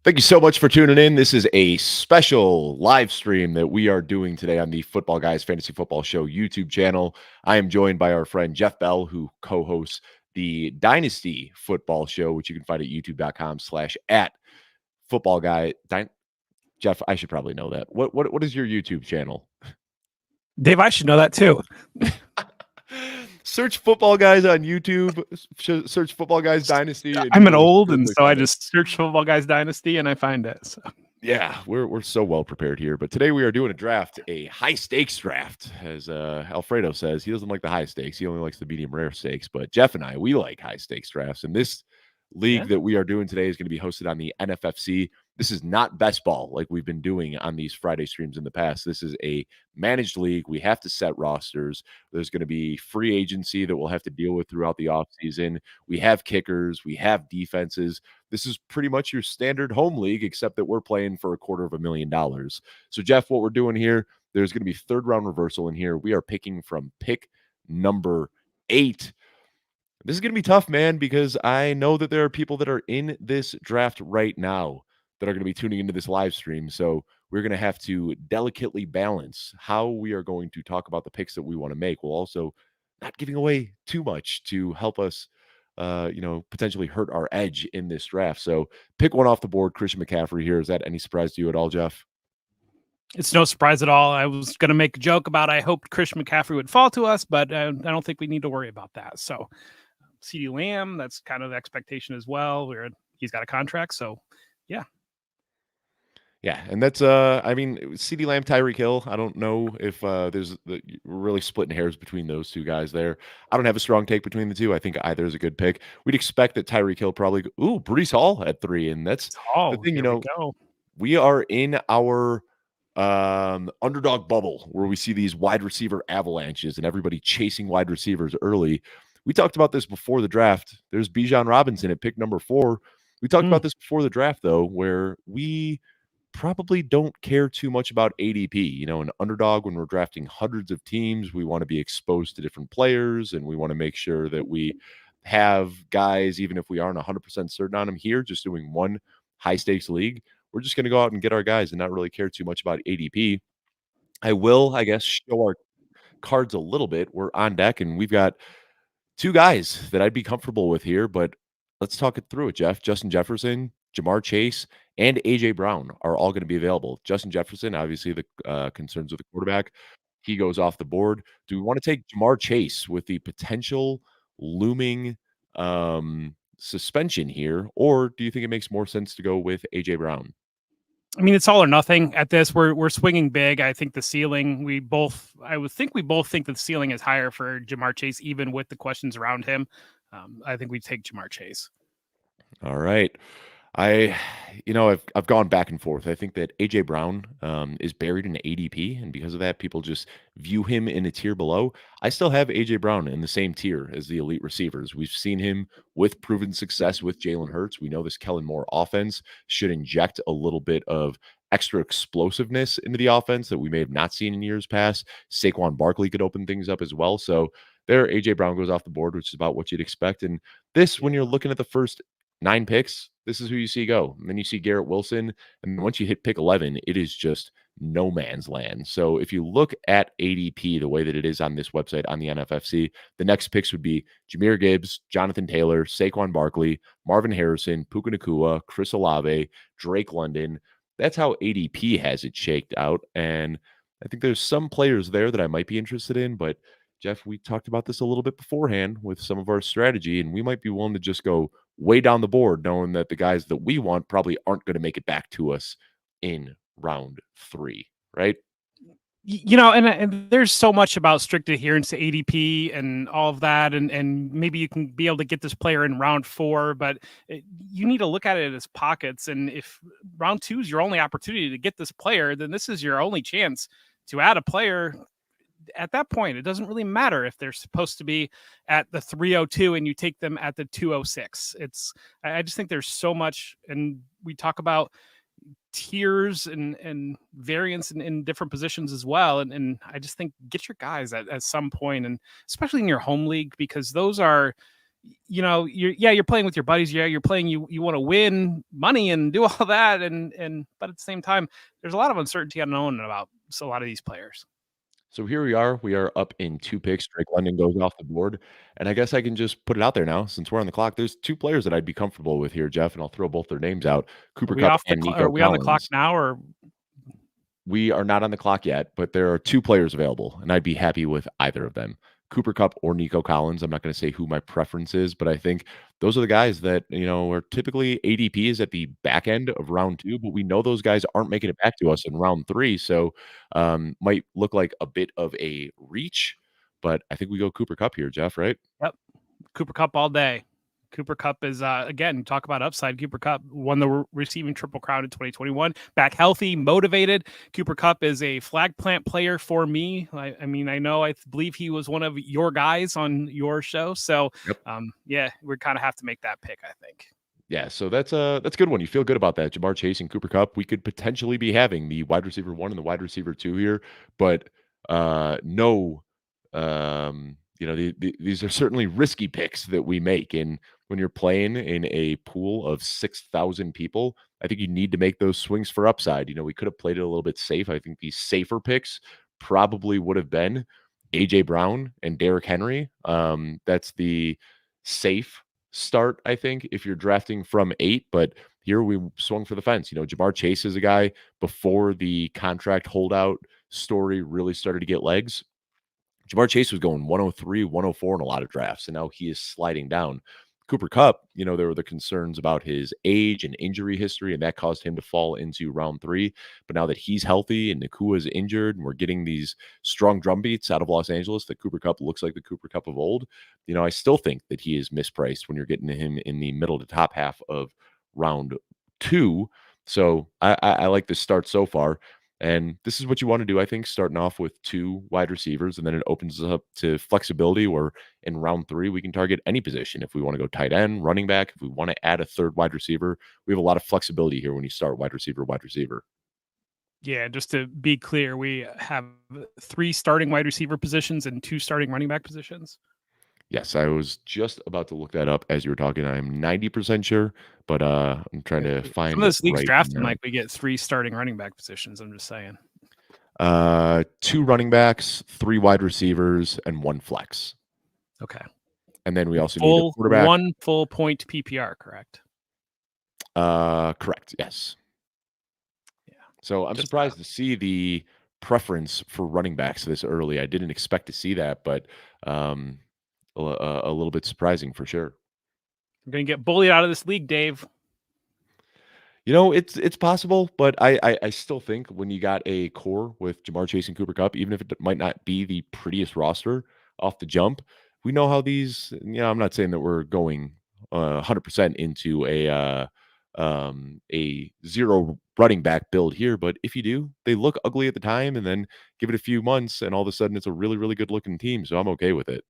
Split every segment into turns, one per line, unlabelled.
Thank you so much for tuning in. This is a special live stream that we are doing today on the Football Guys Fantasy Football Show YouTube channel. I am joined by our friend Jeff Bell, who co-hosts the Dynasty Football Show, which you can find at youtube.com/at football guy. Jeff, I should probably know that. What is your YouTube channel?
Dave, I should know that too.
Search Football Guys on YouTube. Search Football Guys Dynasty.
I'm an old, and so I just search Football Guys Dynasty and I find it. So.
Yeah, we're so well prepared here. But today we are doing a draft, a high stakes draft. As Alfredo says, he doesn't like the high stakes. He only likes the medium rare stakes. But Jeff and I, we like high stakes drafts. And this league that we are doing today is going to be hosted on the NFFC. This is not best ball like we've been doing on these Friday streams in the past. This is a managed league. We have to set rosters. There's going to be free agency that we'll have to deal with throughout the offseason. We have kickers. We have defenses. This is pretty much your standard home league, except that we're playing for $250,000. So, Jeff, what we're doing here, there's going to be third round reversal in here. We are picking from pick number 8. This is going to be tough, man, because I know that there are people that are in this draft right now that are going to be tuning into this live stream. So we're going to have to delicately balance how we are going to talk about the picks that we want to make, while also not giving away too much to help us, potentially hurt our edge in this draft. So pick one off the board. Christian McCaffrey here. Is that any surprise to you at all, Jeff?
It's no surprise at all. I was going to make a joke about I hoped Christian McCaffrey would fall to us, but I don't think we need to worry about that. So CeeDee Lamb, that's kind of the expectation as well. He's got a contract, so yeah.
Yeah, and that's CeeDee Lamb, Tyreek Hill. I don't know if we're really splitting hairs between those two guys there. I don't have a strong take between the two. I think either is a good pick. We'd expect that Tyreek Hill probably Breece Hall at 3, and that's the thing. We are in our underdog bubble where we see these wide receiver avalanches and everybody chasing wide receivers early. We talked about this before the draft. There's Bijan Robinson at pick number 4. We talked about this before the draft, though, where we probably don't care too much about ADP. An underdog, when we're drafting hundreds of teams, we want to be exposed to different players, and we want to make sure that we have guys, even if we aren't 100% certain on them. Here, just doing one high-stakes league, we're just going to go out and get our guys and not really care too much about ADP. I will, I guess, show our cards a little bit. We're on deck, and we've got 2 guys that I'd be comfortable with here, but let's talk it through it, Jeff. Justin Jefferson, Jamar Chase, and A.J. Brown are all going to be available. Justin Jefferson, obviously the concerns with the quarterback. He goes off the board. Do we want to take Jamar Chase with the potential looming suspension here, or do you think it makes more sense to go with A.J. Brown?
I mean, it's all or nothing at this. We're swinging big. I think the ceiling, I would think we both think that the ceiling is higher for Jamar Chase, even with the questions around him. I think we take Jamar Chase.
All right. I've gone back and forth. I think that A.J. Brown is buried in ADP, and because of that, people just view him in a tier below. I still have A.J. Brown in the same tier as the elite receivers. We've seen him with proven success with Jalen Hurts. We know this Kellen Moore offense should inject a little bit of extra explosiveness into the offense that we may have not seen in years past. Saquon Barkley could open things up as well. So there, A.J. Brown goes off the board, which is about what you'd expect. And this, when you're looking at the first 9 picks, this is who you see go. And then you see Garrett Wilson. And once you hit pick 11, it is just no man's land. So if you look at ADP the way that it is on this website, on the NFFC, the next picks would be Jahmyr Gibbs, Jonathan Taylor, Saquon Barkley, Marvin Harrison, Puka Nacua, Chris Olave, Drake London. That's how ADP has it shaked out. And I think there's some players there that I might be interested in, but Jeff, we talked about this a little bit beforehand with some of our strategy, and we might be willing to just go way down the board, knowing that the guys that we want probably aren't going to make it back to us in round 3, right?
And there's so much about strict adherence to ADP and all of that, and maybe you can be able to get this player in round 4, but you need to look at it as pockets. And if round 2 is your only opportunity to get this player, then this is your only chance to add a player. At that point, it doesn't really matter if they're supposed to be at the 302 and you take them at the 206. I just think there's so much, and we talk about tiers and variance in different positions as well. And I just think get your guys at some point, and especially in your home league, because those are you're playing with your buddies. Yeah, you're playing. You want to win money and do all that, and but at the same time, there's a lot of uncertainty unknown about a lot of these players.
So here we are. We are up in 2 picks. Drake London goes off the board, and I guess I can just put it out there now since we're on the clock. There's 2 players that I'd be comfortable with here, Jeff, and I'll throw both their names out,
Are
Cooper
we
Kupp
off the
and
clock? Are
Nico
we on the clock
Collins.
now? Or
We are not on the clock yet, but there are 2 players available, and I'd be happy with either of them, Cooper Kupp or Nico Collins. I'm not gonna say who my preference is, but I think those are the guys that, are typically ADP is at the back end of round 2, but we know those guys aren't making it back to us in round 3, so, might look like a bit of a reach, but I think we go Cooper Kupp here, Jeff, right?
yep, Cooper Cup all day. Cooper Cup is again, talk about upside. Cooper Cup won the receiving triple crown in 2021. Back healthy, motivated. Cooper Cup is a flag plant player for me. I mean, I believe he was one of your guys on your show. So
Yep.
yeah, we kind of have to make that pick, I think.
Yeah, so that's a good one. You feel good about that. Jamar Chase and Cooper Kupp. We could potentially be having the wide receiver 1 and the wide receiver 2 here, but no these are certainly risky picks that we make. And when you're playing in a pool of 6,000 people, I think you need to make those swings for upside. We could have played it a little bit safe. I think the safer picks probably would have been AJ Brown and Derrick Henry. That's the safe start, I think, if you're drafting from 8, but here we swung for the fence. Jamar Chase is a guy before the contract holdout story really started to get legs. Jamar Chase was going 103, 104 in a lot of drafts, and now he is sliding down. Cooper Kupp, there were the concerns about his age and injury history, and that caused him to fall into round 3. But now that he's healthy and Nakua is injured, and we're getting these strong drum beats out of Los Angeles, that Cooper Kupp looks like the Cooper Kupp of old. I still think that he is mispriced when you're getting to him in the middle to top half of round 2. So I like this start so far. And this is what you want to do, I think, starting off with 2 wide receivers, and then it opens us up to flexibility where in round 3, we can target any position. If we want to go tight end, running back, if we want to add a 3rd wide receiver, we have a lot of flexibility here when you start wide receiver, wide receiver.
Yeah, just to be clear, we have 3 starting wide receiver positions and 2 starting running back positions.
Yes, I was just about to look that up as you were talking. I'm 90% sure, but I'm trying to find
Some of
it
this league's
right
drafting
now.
like we get 3 starting running back positions. I'm just saying.
2 running backs, 3 wide receivers, and 1 flex.
Okay.
And then we also need a quarterback.
1 full point PPR, correct?
Correct. Yes.
Yeah.
So I'm surprised to see the preference for running backs this early. I didn't expect to see that, but a little bit surprising for sure.
We're gonna get bullied out of this league, Dave.
It's possible, but I still think when you got a core with Jamar Chase and Cooper Kupp, even if it might not be the prettiest roster off the jump, we know how these. I'm not saying that we're going 100% into a 0 running back build here, but if you do, they look ugly at the time, and then give it a few months, and all of a sudden it's a really, really good looking team. So I'm okay with it.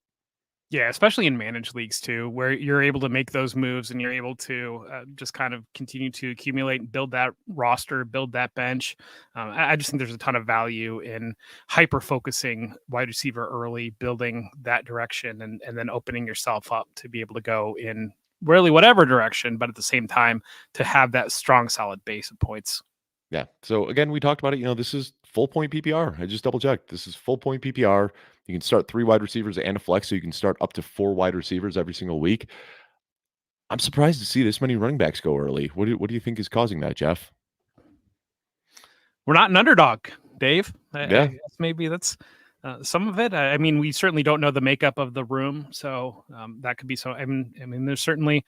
Yeah, especially in managed leagues too, where you're able to make those moves and you're able to just kind of continue to accumulate and build that roster, build that bench. I just think there's a ton of value in hyper focusing wide receiver early, building that direction, and then opening yourself up to be able to go in really whatever direction, but at the same time to have that strong, solid base of points.
Yeah. So again, we talked about it. This is full point PPR. I just double checked. This is full point PPR. You can start 3 wide receivers and a flex, so you can start up to 4 wide receivers every single week. I'm surprised to see this many running backs go early. What do you think is causing that, Jeff?
We're not an underdog, Dave. I
Yeah.
guess maybe that's some of it. I mean, we certainly don't know the makeup of the room, so that could be so. I mean, there's certainly,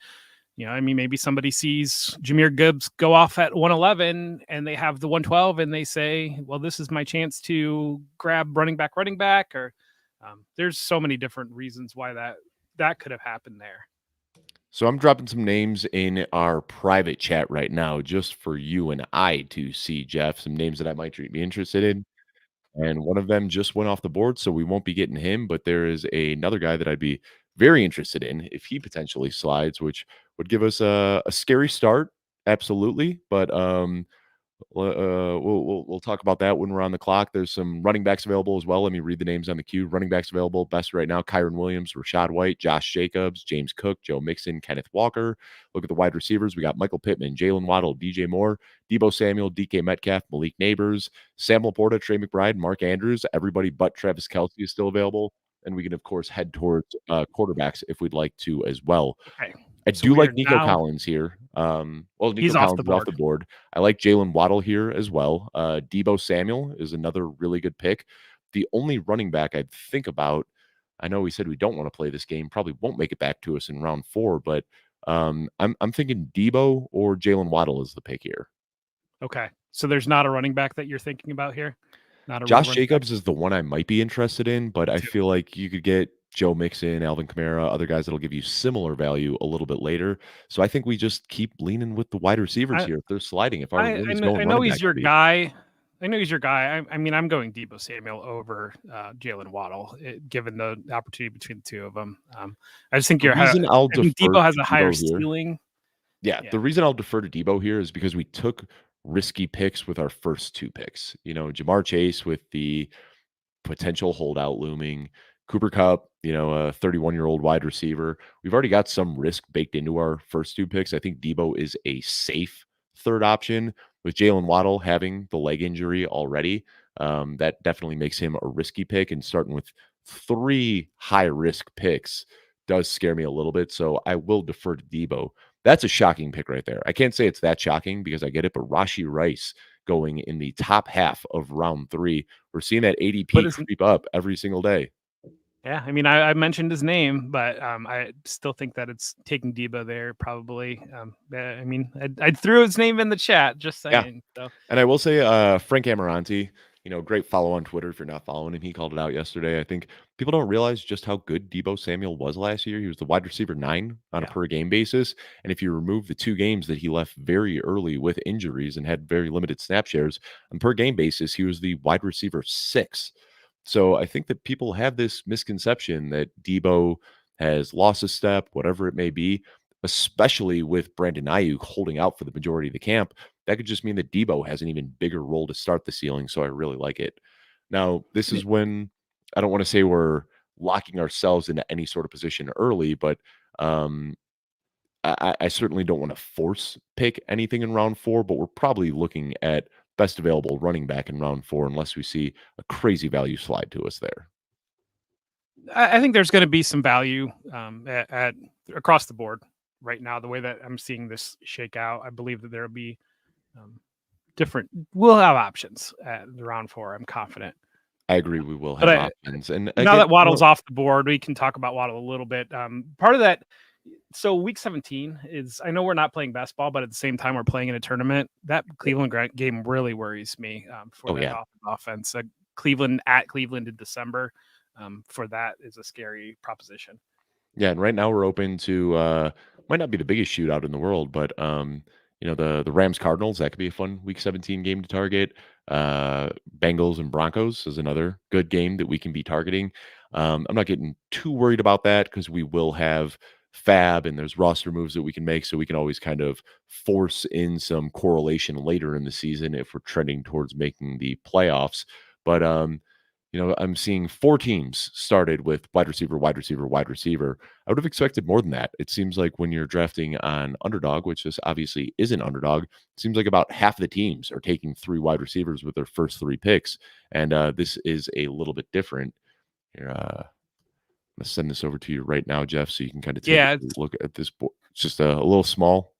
maybe somebody sees Jahmyr Gibbs go off at 111 and they have the 112 and they say, well, this is my chance to grab running back, or there's so many different reasons why that could have happened there.
So I'm dropping some names in our private chat right now just for you and I to see, Jeff, some names that I might be interested in. And one of them just went off the board, so we won't be getting him, but there is another guy that I'd be very interested in if he potentially slides, which would give us a scary start, absolutely, but We'll talk about that when we're on the clock. There's some running backs available as well. Let me read the names on the queue. Running backs available best right now: Kyron Williams, Rashad White, Josh Jacobs, James Cook, Joe Mixon, Kenneth Walker. Look at the wide receivers. We got Michael Pittman, Jalen Waddle, DJ Moore, Debo Samuel, DK Metcalf, Malik Neighbors, Sam Laporta, Trey McBride, Mark Andrews. Everybody but Travis Kelce is still available. And we can, of course, head towards quarterbacks if we'd like to as well.
Okay.
I
So
do
we
like
are
Nico
now
Collins here.
he's
Nico
off
Collins
the
is off
board.
the board. I like Jalen Waddle here as well. Debo Samuel is another really good pick. The only running back I'd think about, I know we said we don't want to play this game, probably won't make it back to us in round 4, but I'm thinking Debo or Jalen Waddle is the pick here.
Okay. So there's not a running back that you're thinking about here? Not a real
Josh
running back?
Jacobs is the one I might be interested in, but
Me
I
too.
feel like you could get Joe Mixon, Alvin Kamara, other guys that'll give you similar value a little bit later. So I think we just keep leaning with the wide receivers
I
here. If they're sliding, if our
I
room
I
is
know
going
I know
running
he's
back
your
heavy.
guy. I know he's your guy. I mean, I'm going Debo Samuel over Jalen Waddle, given the opportunity between the two of them. I just think
The reason I'll
I think
defer
Debo has
to
a higher
Debo here,
ceiling.
yeah,
Yeah.
the reason I'll defer to Debo here is because we took risky picks with our first 2 picks. Jamar Chase with the potential holdout looming. Cooper Kupp, a 31-year-old wide receiver. We've already got some risk baked into our first 2 picks. I think Debo is a safe third option with Jalen Waddle having the leg injury already. That definitely makes him a risky pick, and starting with 3 high risk picks does scare me a little bit. So I will defer to Debo. That's a shocking pick right there. I can't say it's that shocking because I get it, but Rashi Rice going in the top half of round 3. We're seeing that
But
ADP
his
creep up every single day.
Yeah, I mean, I mentioned his name, but I still think that it's taking Debo there probably. I mean, I threw his name in the chat, just
Yeah.
saying. So
And I will say, Frank Amaranti, great follow on Twitter if you're not following him. He called it out yesterday. I think people don't realize just how good Debo Samuel was last year. He was the wide receiver 9 on a
yeah,
per game basis. And if you remove the 2 games that he left very early with injuries and had very limited snap shares, on per game basis, he was the wide receiver 6. So I think that people have this misconception that Debo has lost a step, whatever it may be, especially with Brandon Ayuk holding out for the majority of the camp. That could just mean that Debo has an even bigger role to start the ceiling. So I really like it. Now, this
yeah,
is when I don't want to say we're locking ourselves into any sort of position early, but um, I certainly don't want to force pick anything in round 4, but we're probably looking at best available running back in round 4 unless we see a crazy value slide to us there.
I think there's going to be some value at across the board right now. The way that I'm seeing this shake out, I believe that there'll be um, different. We'll have options at the round 4. I'm confident.
I agree we will
But
have options. And
now
again,
that Waddle's off the board, we can talk about Waddle a little bit. Part of that, so week 17 is, I know we're not playing best ball, but at the same time, we're playing in a tournament. That Cleveland game really worries me for
oh
that
yeah.
offense. Cleveland at Cleveland in December, for that is a scary proposition.
Yeah, and right now we're open to might not be the biggest shootout in the world, but the Rams Cardinals, that could be a fun week 17 game to target. Bengals and Broncos is another good game that we can be targeting. I'm not getting too worried about that because we will have fab and there's roster moves that we can make, so we can always kind of force in some correlation later in the season if we're trending towards making the playoffs. But I'm seeing 4 teams started with wide receiver, wide receiver, wide receiver. I would have expected more than that. It seems like when you're drafting on underdog, which this obviously is an underdog, it seems like about half of the teams are taking 3 wide receivers with their first 3 picks. And this is a little bit different. Here, I'm going to send this over to you right now, Jeff, so you can kind of take
Yeah,
a
it's
look at this board. It's just a little small.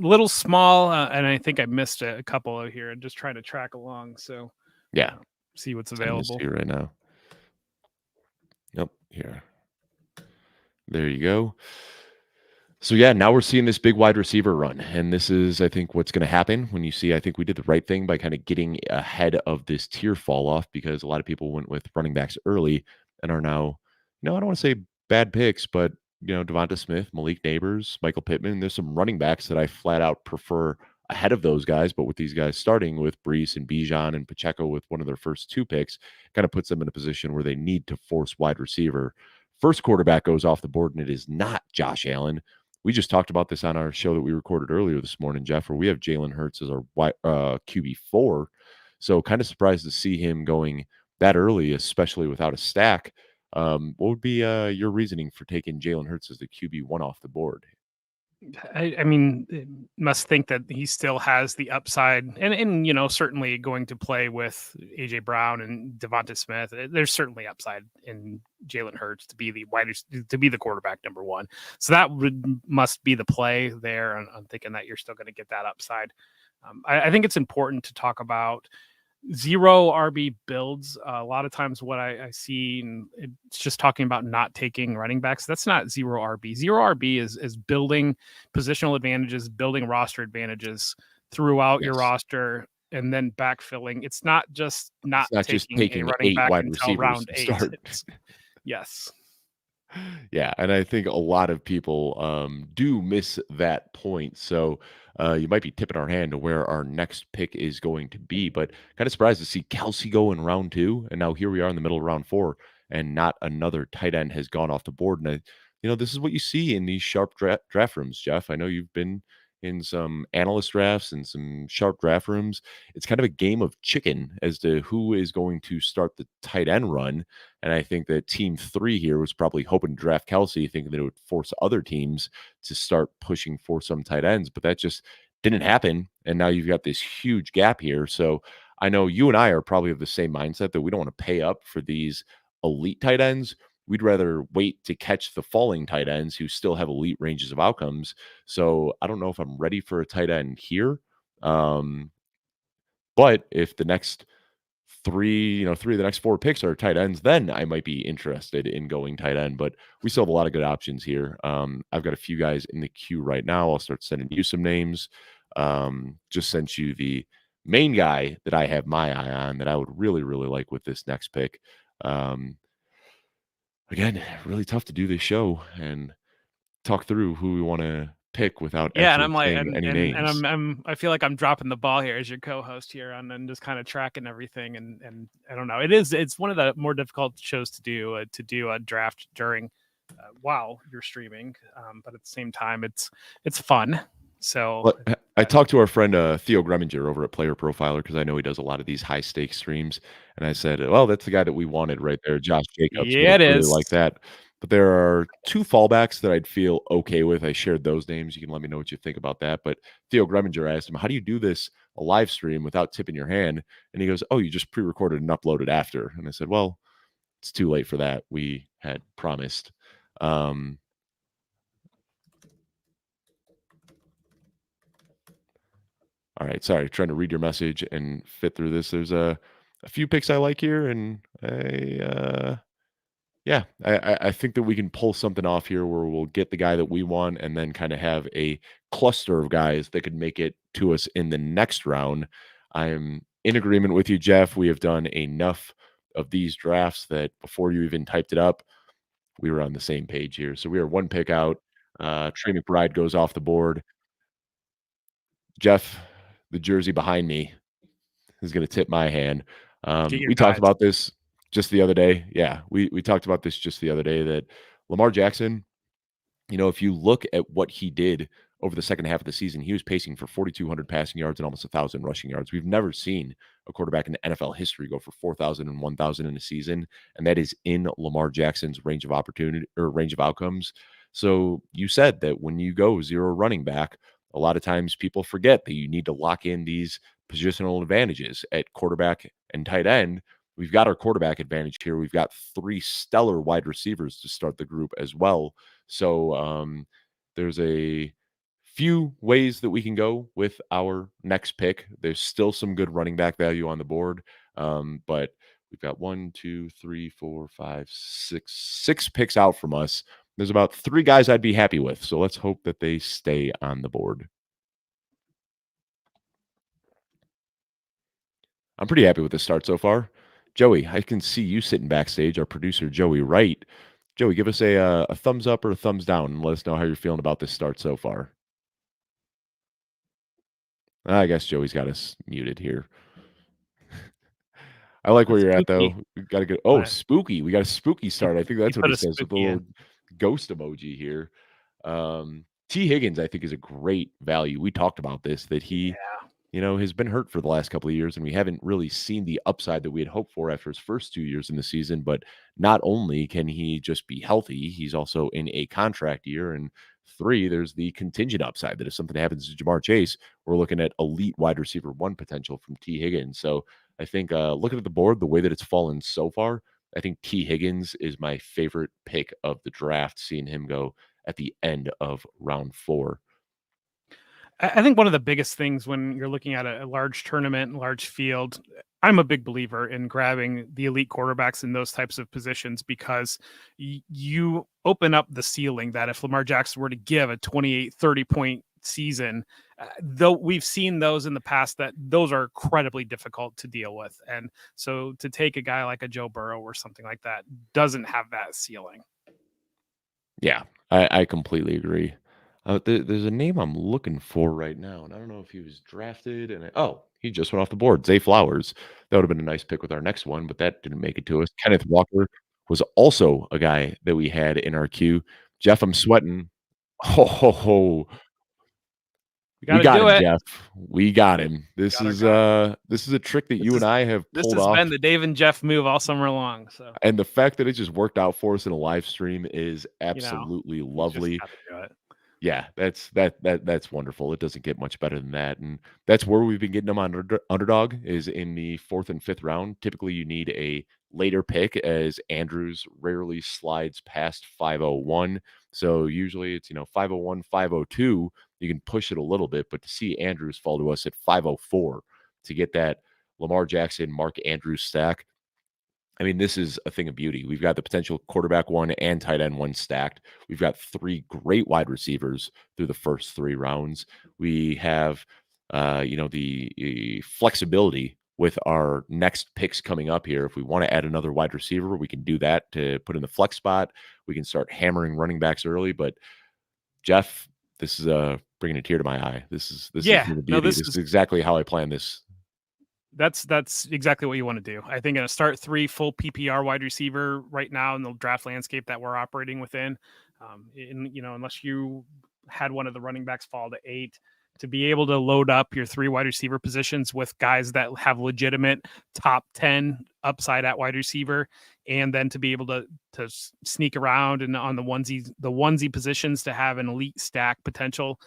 a little small, and I think I missed a couple out here. I'm just trying to track along, so
Yeah,
see what's
send this to
available.
you right now. Yep, here. There you go. So yeah, now we're seeing this big wide receiver run, and this is, I think, what's going to happen when you see. I think we did the right thing by kind of getting ahead of this tier fall off because a lot of people went with running backs early and are now, I don't want to say bad picks, but Devonta Smith, Malik Neighbors, Michael Pittman. There's some running backs that I flat out prefer ahead of those guys, but with these guys starting with Brees and Bijan and Pacheco with one of their first 2 picks, kind of puts them in a position where they need to force wide receiver. First quarterback goes off the board, and it is not Josh Allen. we just talked about this on our show that we recorded earlier this morning, Jeff, where we have Jalen Hurts as our QB4. So kind of surprised to see him going that early, especially without a stack. What would be your reasoning for taking Jalen Hurts as the QB1 off the board?
I mean, must think that he still has the upside, and certainly going to play with AJ Brown and Devonta Smith. There's certainly upside in Jalen Hurts to be the quarterback number one. So that must be the play there. I'm thinking that you're still going to get that upside. I think it's important to talk about zero RB builds. A lot of times what I see, and it's just talking about not taking running backs. That's not zero RB. Zero RB is building positional advantages, building roster advantages throughout your
Yes.
roster, and then backfilling. It's not just not
It's not just
taking a
taking
running
8
back
wide
until
receivers
round
to
8.
start.
Yes.
Yeah, and I think a lot of people do miss that point. So you might be tipping our hand to where our next pick is going to be. But kind of surprised to see Kelsey go in round 2, and now here we are in the middle of round 4, and not another tight end has gone off the board. And this is what you see in these sharp draft rooms, Jeff. I know you've been in some analyst drafts and some sharp draft rooms. It's kind of a game of chicken as to who is going to start the tight end run. And I think that team 3 here was probably hoping to draft Kelsey, thinking that it would force other teams to start pushing for some tight ends, but that just didn't happen. And now you've got this huge gap here. So I know you and I are probably of the same mindset that we don't want to pay up for these elite tight ends. We'd rather wait to catch the falling tight ends who still have elite ranges of outcomes. So I don't know if I'm ready for a tight end here. Um, but if the next three of the next 4 picks are tight ends, then I might be interested in going tight end. But we still have a lot of good options here. I've got a few guys in the queue right now. I'll start sending you some names. Just sent you the main guy that I have my eye on that I would really, really like with this next pick. Um, Again, really tough to do this show and talk through who we want to pick without
Yeah, and
actually
I'm like,
saying any
and
names.
I feel like I'm dropping the ball here as your co-host here, and just kind of tracking everything, and I don't know. It's one of the more difficult shows to do a draft during while you're streaming, but at the same time, it's fun. So
Well, I talked to our friend Theo Greminger over at Player Profiler because I know he does a lot of these high stakes streams, and I said, "Well, that's the guy that we wanted right there, Josh Jacobs.
yeah,
Would
it
really
is.
like that." But there are 2 fallbacks that I'd feel okay with. I shared those names. You can let me know what you think about that. But Theo Greminger, I asked him, "How do you do this a live stream without tipping your hand?" And he goes, "Oh, you just pre-recorded and uploaded after." And I said, "Well, it's too late for that. We had promised." Um, All right, sorry, trying to read your message and fit through this. There's a few picks I like here, and I think that we can pull something off here where we'll get the guy that we want, and then kind of have a cluster of guys that could make it to us in the next round. I am in agreement with you, Jeff. We have done enough of these drafts that before you even typed it up, we were on the same page here. So we are 1 pick out. Trey McBride goes off the board. Jeff, the jersey behind me is going to tip my hand.
Get your
We talked
guys.
about this just the other day. Yeah, we talked about this just the other day that Lamar Jackson, if you look at what he did over the second half of the season, he was pacing for 4,200 passing yards and almost 1,000 rushing yards. We've never seen a quarterback in NFL history go for 4,000 and 1,000 in a season, and that is in Lamar Jackson's range of opportunity or range of outcomes. So you said that when you go zero running back, a lot of times people forget that you need to lock in these positional advantages at quarterback and tight end. We've got our quarterback advantage here. We've got 3 stellar wide receivers to start the group as well. So there's a few ways that we can go with our next pick. There's still some good running back value on the board, but we've got 1, 2, 3, 4, 5, 6 picks out from us. There's about 3 guys I'd be happy with. So let's hope that they stay on the board. I'm pretty happy with this start so far. Joey, I can see you sitting backstage, our producer, Joey Wright. Joey, give us a thumbs up or a thumbs down and let us know how you're feeling about this start so far. I guess Joey's got us muted here. I like where
That's
you're at,
spooky.
though. We got to go. Oh,
Uh,
spooky. We got a spooky
he,
start. I think
he
that's what
put
he
a
says with the
spooky in.
little ghost emoji here. T. Higgins, I think, is a great value. We talked about this, that he,
Yeah.
has been hurt for the last couple of years, and we haven't really seen the upside that we had hoped for after his first 2 years in the season. But not only can he just be healthy, he's also in a contract year. And three, there's the contingent upside that if something happens to Jamar Chase, we're looking at elite wide receiver one potential from T. Higgins. So I think looking at the board, the way that it's fallen so far, I think T. Higgins is my favorite pick of the draft, seeing him go at the end of round 4.
I think one of the biggest things when you're looking at a large tournament, large field, I'm a big believer in grabbing the elite quarterbacks in those types of positions because you open up the ceiling that if Lamar Jackson were to give a 28, 30 point season, though we've seen those in the past, that those are incredibly difficult to deal with. And so to take a guy like a Joe Burrow or something like that doesn't have that ceiling.
Yeah, I completely agree. There's a name I'm looking for right now, and I don't know if he was drafted. He just went off the board. Zay Flowers. That would have been a nice pick with our next one, but that didn't make it to us. Kenneth Walker was also a guy that we had in our queue. Jeff, I'm sweating. Ho ho ho!
We got
We
to
got
do
him,
it.
Jeff. We got him.
Got it.
This is a trick that
This
you and
is
I have
this
pulled
has
off.
been the Dave and Jeff move all summer long. So
And the fact that it just worked out for us in a live stream is
you know,
absolutely
you just
lovely.
got to do it.
Yeah, that's wonderful. It doesn't get much better than that, and that's where we've been getting them on underdog is in the 4th and 5th round. Typically, you need a later pick as Andrews rarely slides past 501. So usually it's 501, 502. You can push it a little bit, but to see Andrews fall to us at 504 to get that Lamar Jackson, Mark Andrews stack, I mean, this is a thing of beauty. We've got the potential quarterback one and tight end one stacked. We've got 3 great wide receivers through the first 3 rounds. We have, the flexibility with our next picks coming up here. If we want to add another wide receiver, we can do that to put in the flex spot. We can start hammering running backs early. But Jeff, this is bringing a tear to my eye. This is
Yeah,
the
no,
beauty. This is exactly how I planned this.
that's exactly what you want to do. I think in a start 3 full PPR wide receiver right now in the draft landscape that we're operating within, unless you had one of the running backs fall to 8, to be able to load up your 3 wide receiver positions with guys that have legitimate top 10 upside at wide receiver, and then to be able to sneak around and on the onesie positions to have an elite stack potential.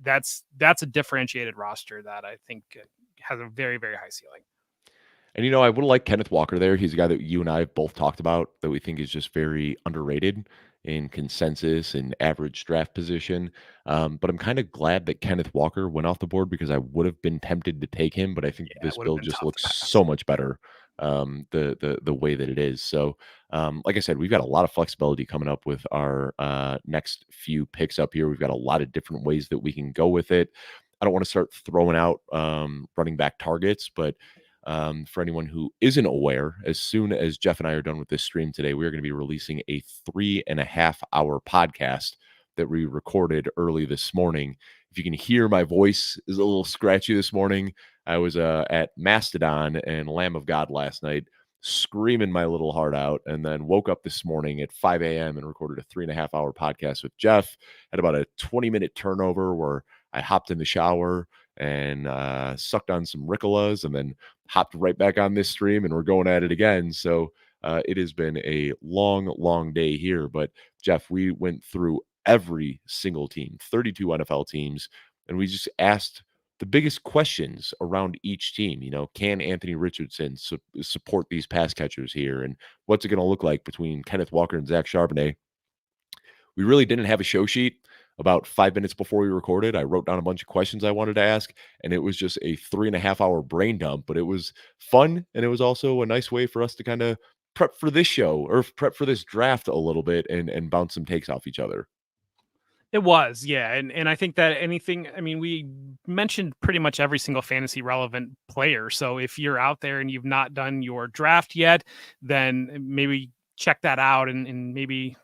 That's a differentiated roster that I think has a very, very high ceiling.
And I would like Kenneth Walker there. He's a guy that you and I have both talked about that we think is just very underrated in consensus and average draft position. But I'm kind of glad that Kenneth Walker went off the board because I would have been tempted to take him, but I think
Yeah, it
this
would have
build
been
just
tough
looks
to pass.
so much better the way that it is. So, like I said, we've got a lot of flexibility coming up with our next few picks up here. We've got a lot of different ways that we can go with it. I don't want to start throwing out running back targets, but for anyone who isn't aware, as soon as Jeff and I are done with this stream today, we're going to be releasing a 3.5-hour podcast that we recorded early this morning. If you can hear my voice is a little scratchy this morning, I was at Mastodon and Lamb of God last night, screaming my little heart out, and then woke up this morning at 5 a.m. and recorded a 3.5-hour podcast with Jeff. Had about a 20-minute turnover where I hopped in the shower and sucked on some Ricolas and then hopped right back on this stream, and we're going at it again. So it has been a long, long day here. But Jeff, we went through every single team, 32 NFL teams, and we just asked the biggest questions around each team. Can Anthony Richardson support these pass catchers here? And what's it going to look like between Kenneth Walker and Zach Charbonnet? We really didn't have a show sheet. About 5 minutes before we recorded, I wrote down a bunch of questions I wanted to ask, and it was just a 3.5-hour brain dump. But it was fun, and it was also a nice way for us to kind of prep for this show or prep for this draft a little bit and bounce some takes off each other.
It was, yeah, and I think that we mentioned pretty much every single fantasy relevant player. So if you're out there and you've not done your draft yet, then maybe check that out and maybe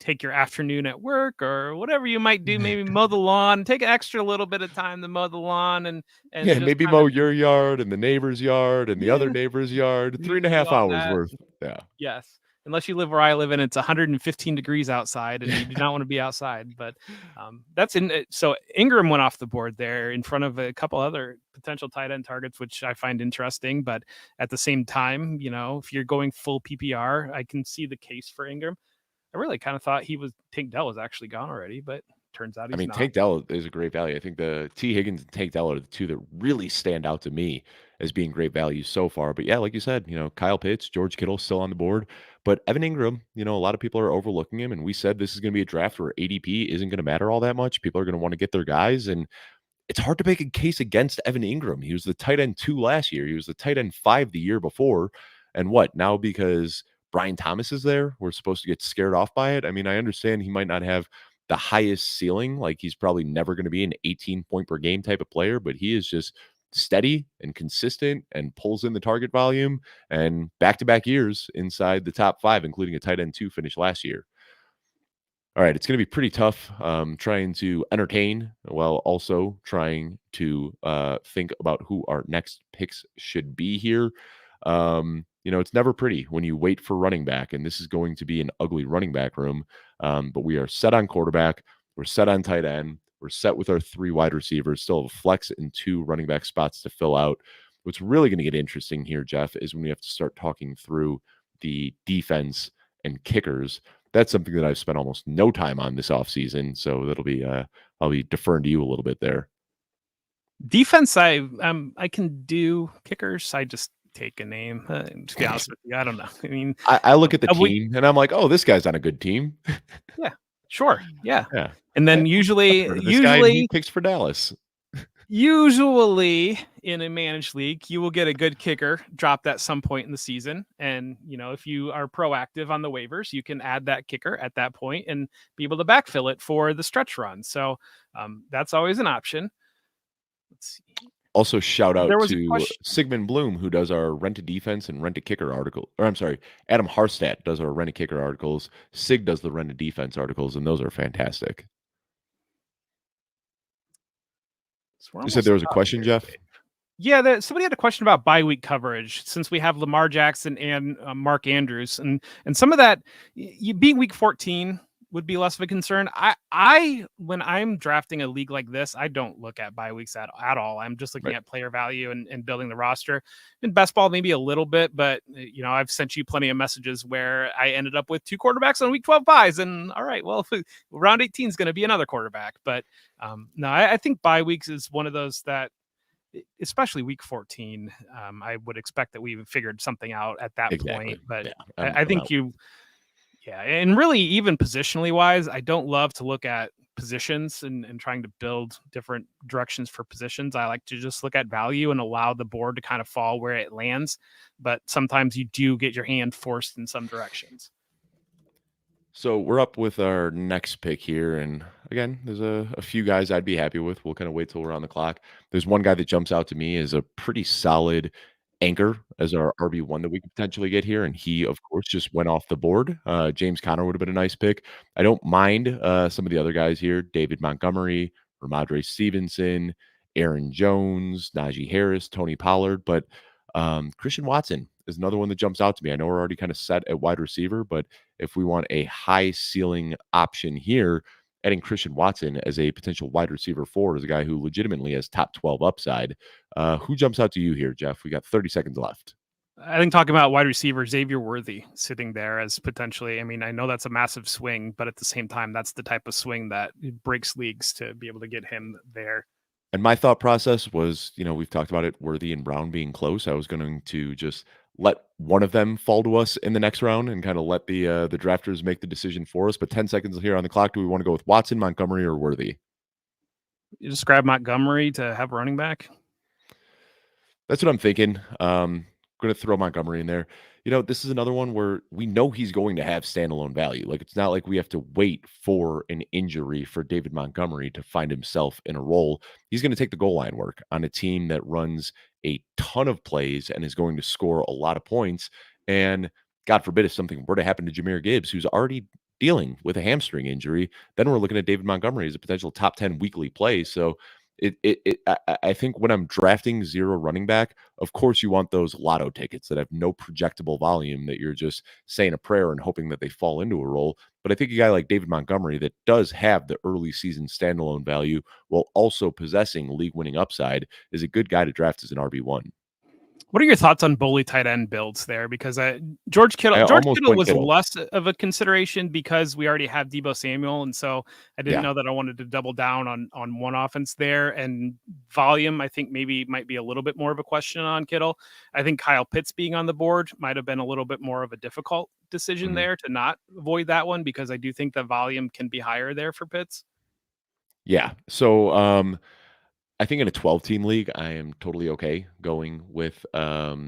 take your afternoon at work or whatever you might do. Maybe mow the lawn, take an extra little bit of time to mow the lawn and
Yeah,
just
maybe
kind
mow
of
your yard and the neighbor's yard and the other neighbor's yard. Three
do
and a half
all
hours
that.
worth. Yeah.
Yes. unless you live where I live and it's 115 degrees outside and you do not want to be outside. But that's in it. So Ingram went off the board there in front of a couple other potential tight end targets, which I find interesting. But at the same time, if you're going full PPR, I can see the case for Ingram. I really kind of thought Tank Dell was actually gone already, but turns out
I
he's
mean,
not.
Tank Dell is a great value. I think the T. Higgins and Tank Dell are the two that really stand out to me as being great values so far. But yeah, like you said, Kyle Pitts, George Kittle still on the board. But Evan Ingram, a lot of people are overlooking him. And we said this is going to be a draft where ADP isn't going to matter all that much. People are going to want to get their guys. And it's hard to make a case against Evan Ingram. He was the tight end 2 last year. He was the tight end 5 the year before. And what now, because Brian Thomas is there, we're supposed to get scared off by it? I mean, I understand he might not have the highest ceiling. Like, he's probably never going to be an 18 point per game type of player, but he is just steady and consistent and pulls in the target volume, and back-to-back years inside the top 5, including a tight end 2 finish last year. All right, it's going to be pretty tough trying to entertain while also trying to think about who our next picks should be here. It's never pretty when you wait for running back, and this is going to be an ugly running back room. But we are set on quarterback. We're set on tight end. We're set with our 3 wide receivers. Still have a flex and 2 running back spots to fill out. What's really going to get interesting here, Jeff, is when we have to start talking through the defense and kickers. That's something that I've spent almost no time on this offseason. So that'll be I'll be deferring to you a little bit there.
Defense, I can do. Kickers, I just take a name. To be honest with you, I don't know. I mean,
I look at the team and I'm like, oh, this guy's on a good team.
Yeah, sure, yeah.
Yeah.
And then usually
he picks for Dallas.
Usually in a managed league, you will get a good kicker dropped at some point in the season. And, if you are proactive on the waivers, you can add that kicker at that point and be able to backfill it for the stretch run. So that's always an option. Let's see.
Also, shout out to Sigmund Bloom, who does our rent a defense and rent a kicker article. Or I'm sorry, Adam Harstadt does our rent a kicker articles. Sig does the rent a defense articles, and those are fantastic. You said there was a question, Jeff?
Yeah, somebody had a question about bye week coverage since we have Lamar Jackson and Mark Andrews, and some of that being week 14 would be less of a concern. I when I'm drafting a league like this, I don't look at bye weeks at all. I'm just looking at player value and building the roster. In best ball, maybe a little bit, but I've sent you plenty of messages where I ended up with 2 quarterbacks on week 12 buys, and all right, well, round 18 is going to be another quarterback. But no, I think bye weeks is one of those that, especially week 14, I would expect that we figured something out at that point. But yeah, I think and really even positionally wise, I don't love to look at positions and trying to build different directions for positions. I like to just look at value and allow the board to kind of fall where it lands. But sometimes you do get your hand forced in some directions.
So we're up with our next pick here. And again, there's a few guys I'd be happy with. We'll kind of wait till we're on the clock. There's one guy that jumps out to me as a pretty solid anchor as our RB1 that we could potentially get here. And he, of course, just went off the board. James Conner would have been a nice pick. I don't mind some of the other guys here. David Montgomery, Ramondre Stevenson, Aaron Jones, Najee Harris, Tony Pollard. But Christian Watson is another one that jumps out to me. I know we're already kind of set at wide receiver, but if we want a high ceiling option here, adding Christian Watson as a potential wide receiver 4 is a guy who legitimately has top 12 upside. Who jumps out to you here, Jeff? We got 30 seconds left.
I think talking about wide receiver, Xavier Worthy sitting there as potentially, I mean, I know that's a massive swing, but at the same time, that's the type of swing that breaks leagues to be able to get him there.
And my thought process was, we've talked about it, Worthy and Brown being close. I was going to just let one of them fall to us in the next round and kind of let the drafters make the decision for us. But 10 seconds here on the clock. Do we want to go with Watson, Montgomery, or Worthy?
You just grab Montgomery to have running back?
That's what I'm thinking. Going to throw Montgomery in there. This is another one where we know he's going to have standalone value. Like, it's not like we have to wait for an injury for David Montgomery to find himself in a role. He's going to take the goal line work on a team that runs a ton of plays and is going to score a lot of points. And God forbid if something were to happen to Jahmyr Gibbs, who's already dealing with a hamstring injury, then we're looking at David Montgomery as a potential top 10 weekly play. So I think when I'm drafting 0 running back, of course, you want those lotto tickets that have no projectable volume that you're just saying a prayer and hoping that they fall into a role. But I think a guy like David Montgomery that does have the early season standalone value while also possessing league-winning upside is a good guy to draft as an RB1.
What are your thoughts on bully tight end builds there? Because
I
George
almost
Kittle
went
was
Kittle.
less of a consideration because we already have Debo Samuel, and so I didn't
Yeah.
know that I wanted to double down on one offense there. And volume, I think maybe might be a little bit more of a question on Kittle. I think Kyle Pitts being on the board might have been a little bit more of a difficult decision
Mhm.
there to not avoid that one because I do think the volume can be higher there for Pitts.
Yeah. So, I think in a 12-team league, I am totally okay going with, a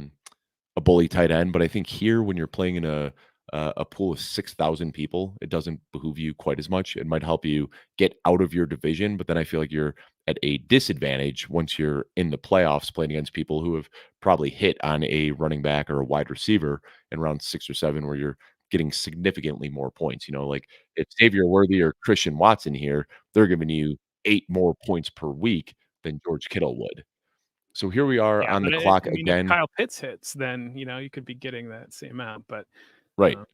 bully tight end, but I think here when you're playing in a pool of 6,000 people, it doesn't behoove you quite as much. It might help you get out of your division, but then I feel like you're at a disadvantage once you're in the playoffs playing against people who have probably hit on a running back or a wide receiver in round 6 or 7 where you're getting significantly more points. Like if Xavier Worthy or Christian Watson here, they're giving you 8 more points per week than George Kittle would. So here we are
Yeah,
on the
but
clock
I mean, if
again.
Kyle Pitts hits, then you could be getting that same amount. But
Right.
uh,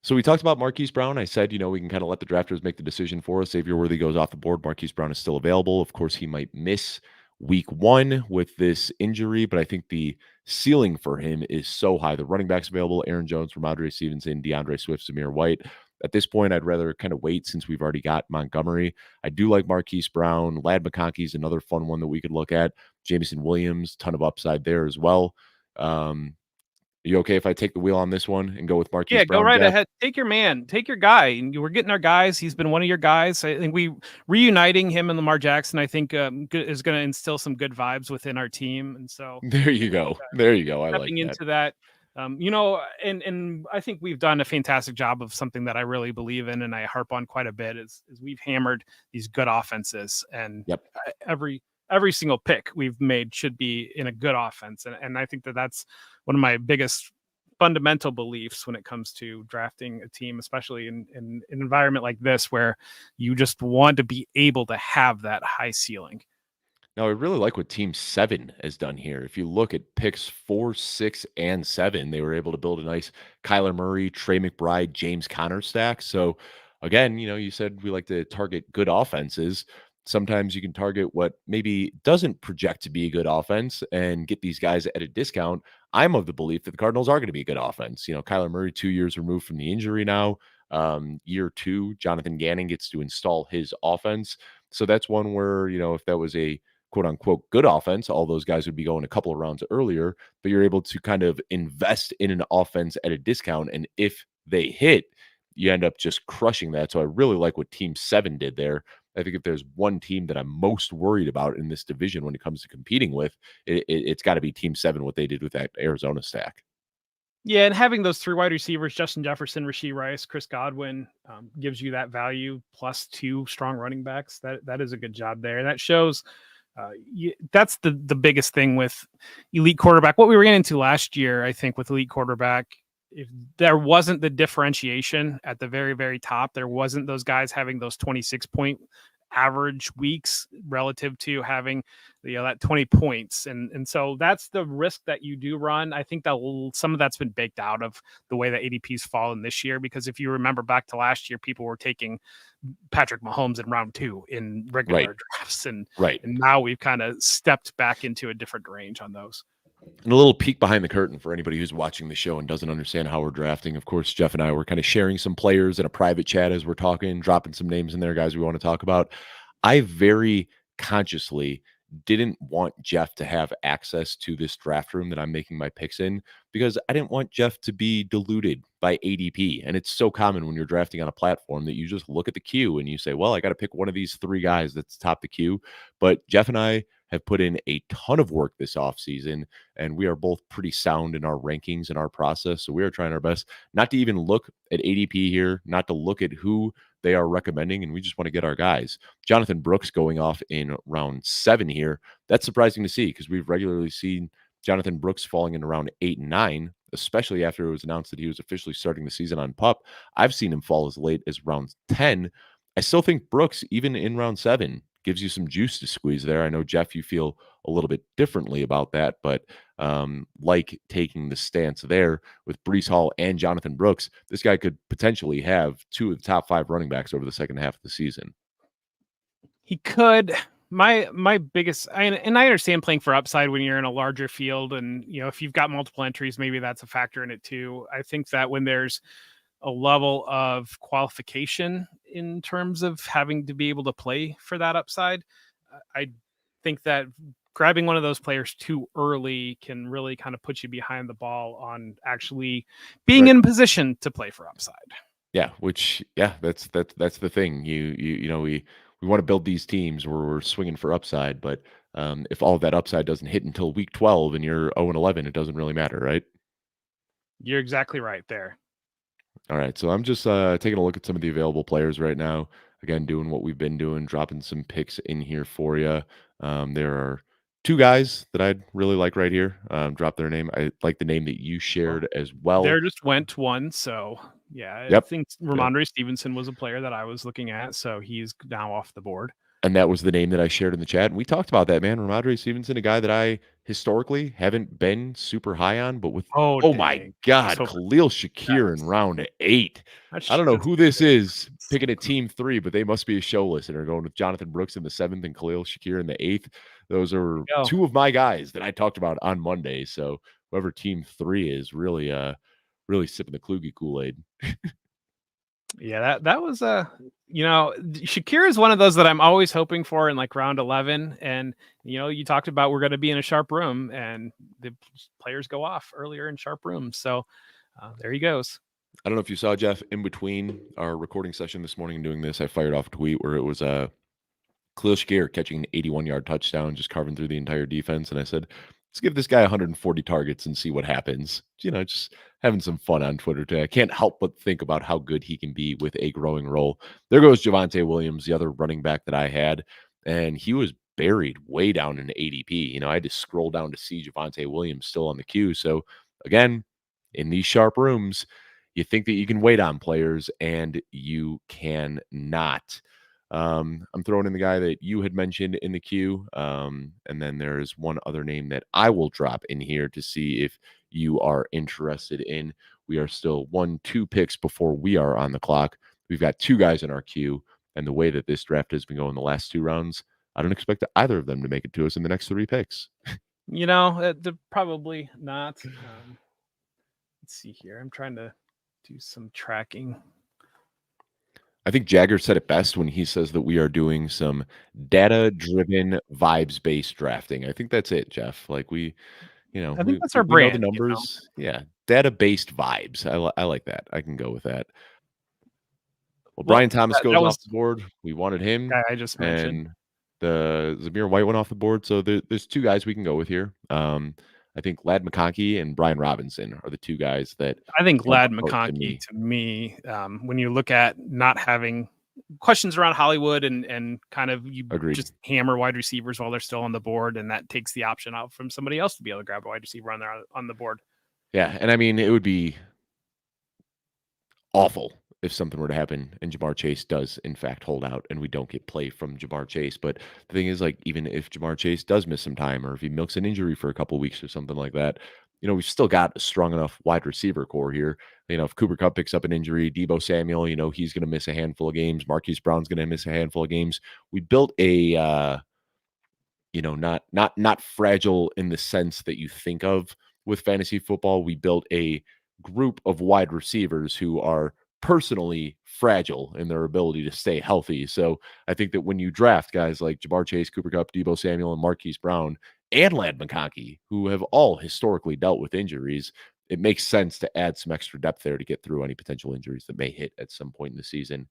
So we talked about Marquise Brown. I said, we can kind of let the drafters make the decision for us. Xavier Worthy goes off the board. Marquise Brown is still available. Of course, he might miss week 1 with this injury, but I think the ceiling for him is so high. The running backs available: Aaron Jones, Ramondre Stevenson, DeAndre Swift, Zamir White. At this point, I'd rather kind of wait since we've already got Montgomery. I do like Marquise Brown. Lad McConkey's another fun one that we could look at. Jameson Williams, ton of upside there as well. Um, you okay if I take the wheel on this one and go with Marquise
yeah, go
Brown,
right
Jeff?
ahead. Take your man, take your guy. And we're getting our guys. He's been one of your guys. I think we reuniting him and Lamar Jackson. I think is going to instill some good vibes within our team. And so
There you go. There you go. I like
stepping
that.
into that, and I think we've done a fantastic job of something that I really believe in, and I harp on quite a bit. Is we've hammered these good offenses, and
Yep.
every single pick we've made should be in a good offense, and I think that that's one of my biggest fundamental beliefs when it comes to drafting a team, especially in an environment like this where you just want to be able to have that high ceiling.
Now, I really like what Team 7 has done here. If you look at picks 4, 6, and 7, they were able to build a nice Kyler Murray, Trey McBride, James Conner stack. So, again, you said we like to target good offenses. Sometimes you can target what maybe doesn't project to be a good offense and get these guys at a discount. I'm of the belief that the Cardinals are going to be a good offense. Kyler Murray, 2 years removed from the injury now. Year 2, Jonathan Gannon gets to install his offense. So that's one where, if that was a quote unquote good offense, all those guys would be going a couple of rounds earlier, but you're able to kind of invest in an offense at a discount. And if they hit, you end up just crushing that. So I really like what Team 7 did there. I think if there's one team that I'm most worried about in this division when it comes to competing with, it's got to be Team 7, what they did with that Arizona stack.
Yeah, and having those three wide receivers, Justin Jefferson, Rasheed Rice, Chris Godwin, gives you that value plus two strong running backs. That is a good job there, and that shows. That's the biggest thing with elite quarterback. What we ran into last year, I think, with elite quarterback, if there wasn't the differentiation at the very very top, there wasn't those guys having those 26-point average weeks relative to having that 20 points, and so that's the risk that you do run. I think that some of that's been baked out of the way that ADP's fallen this year, because if you remember back to last year, people were taking Patrick Mahomes in round 2 in
Right.
regular drafts, and
Right.
now we've kind of stepped back into a different range on those.
And a little peek behind the curtain for anybody who's watching the show and doesn't understand how we're drafting. Of course, Jeff and I were kind of sharing some players in a private chat as we're talking, dropping some names in there, guys we want to talk about. I very consciously didn't want Jeff to have access to this draft room that I'm making my picks in, because I didn't want Jeff to be diluted by ADP. And it's so common when you're drafting on a platform that you just look at the queue and you say, well, I got to pick one of these 3 guys that's top the queue. But Jeff and I have put in a ton of work this offseason, and we are both pretty sound in our rankings and our process. So we are trying our best not to even look at ADP here, not to look at who they are recommending, and we just want to get our guys. Jonathan Brooks going off in round 7 here. That's surprising to see, because we've regularly seen Jonathan Brooks falling in around 8 and 9, especially after it was announced that he was officially starting the season on PUP. I've seen him fall as late as round 10. I still think Brooks, even in round 7, gives you some juice to squeeze there. I know, Jeff, you feel a little bit differently about that, but like taking the stance there with Brees Hall and Jonathan Brooks, this guy could potentially have 2 of the top 5 running backs over the second half of the season.
He could. My biggest, and I understand playing for upside when you're in a larger field, and if you've got multiple entries, maybe that's a factor in it too. I think that when there's a level of qualification in terms of having to be able to play for that upside, I think that grabbing one of those players too early can really kind of put you behind the ball on actually being in position to play for upside.
Yeah, that's the thing. We want to build these teams where we're swinging for upside, but if all of that upside doesn't hit until week 12 and you're 0-11, it doesn't really matter, right?
You're exactly right there.
All right, so I'm just taking a look at some of the available players right now. Again, doing what we've been doing, dropping some picks in here for you. There are 2 guys that I'd really like right here. Drop their name. I like the name that you shared as well.
There just went one, so yeah.
Yep.
I think Ramondre Stevenson was a player that I was looking at, so he's now off the board.
And that was the name that I shared in the chat. And we talked about that, man. Ramondre Stevenson, a guy that I historically haven't been super high on, but with my God, Khalil Shakir in round 8. I don't know who this is picking a team 3, but they must be a show listener going with Jonathan Brooks in the 7th and Khalil Shakir in the 8th. Those are 2 of my guys that I talked about on Monday. So whoever team 3 is really sipping the Kluge Kool-Aid.
Yeah, that was Shakir is one of those that I'm always hoping for in like round 11. And you talked about we're going to be in a sharp room, and the players go off earlier in sharp rooms. So there he goes.
I don't know if you saw, Jeff, in between our recording session this morning and doing this, I fired off a tweet where it was Khalil Shakir catching an 81-yard touchdown, just carving through the entire defense. And I said, let's give this guy 140 targets and see what happens. Just having some fun on Twitter today. I can't help but think about how good he can be with a growing role. There goes Javonte Williams, the other running back that I had, and he was buried way down in ADP. I had to scroll down to see Javonte Williams still on the queue. So again, in these sharp rooms, you think that you can wait on players and you can not. I'm throwing in the guy that you had mentioned in the queue. And then there's one other name that I will drop in here to see if you are interested in. We are still 1-2 picks before we are on the clock. We've got 2 guys in our queue. And the way that this draft has been going the last 2 rounds, I don't expect either of them to make it to us in the next 3 picks.
Probably not. Let's see here. I'm trying to do some tracking.
I think Jagger said it best when he says that we are doing some data-driven, vibes-based drafting. I think that's it, Jeff. Like I think
that's our brand.
Know the numbers. Yeah, data-based vibes. I like that. I can go with that. Well, Brian Thomas goes off the board. We wanted him.
Guy I just mentioned.
And the Zamir White went off the board. So there's 2 guys we can go with here. I think Ladd McConkey and Brian Robinson are the 2 guys that
I think Ladd McConkey to me, when you look at not having questions around Hollywood and kind of just hammer wide receivers while they're still on the board, and that takes the option out from somebody else to be able to grab a wide receiver on the board.
Yeah, and I mean, it would be awful if something were to happen and Ja'Marr Chase does in fact hold out and we don't get play from Ja'Marr Chase. But the thing is, like, even if Ja'Marr Chase does miss some time or if he milks an injury for a couple of weeks or something like that, we've still got a strong enough wide receiver core here. If Cooper Kupp picks up an injury, Deebo Samuel, he's going to miss a handful of games. Marquise Brown's going to miss a handful of games. We built a, not fragile in the sense that you think of with fantasy football. We built a group of wide receivers who are personally fragile in their ability to stay healthy. So I think that when you draft guys like Ja'Marr Chase, Cooper Kupp, Deebo Samuel, and Marquise Brown, and Ladd McConkey, who have all historically dealt with injuries, it makes sense to add some extra depth there to get through any potential injuries that may hit at some point in the season.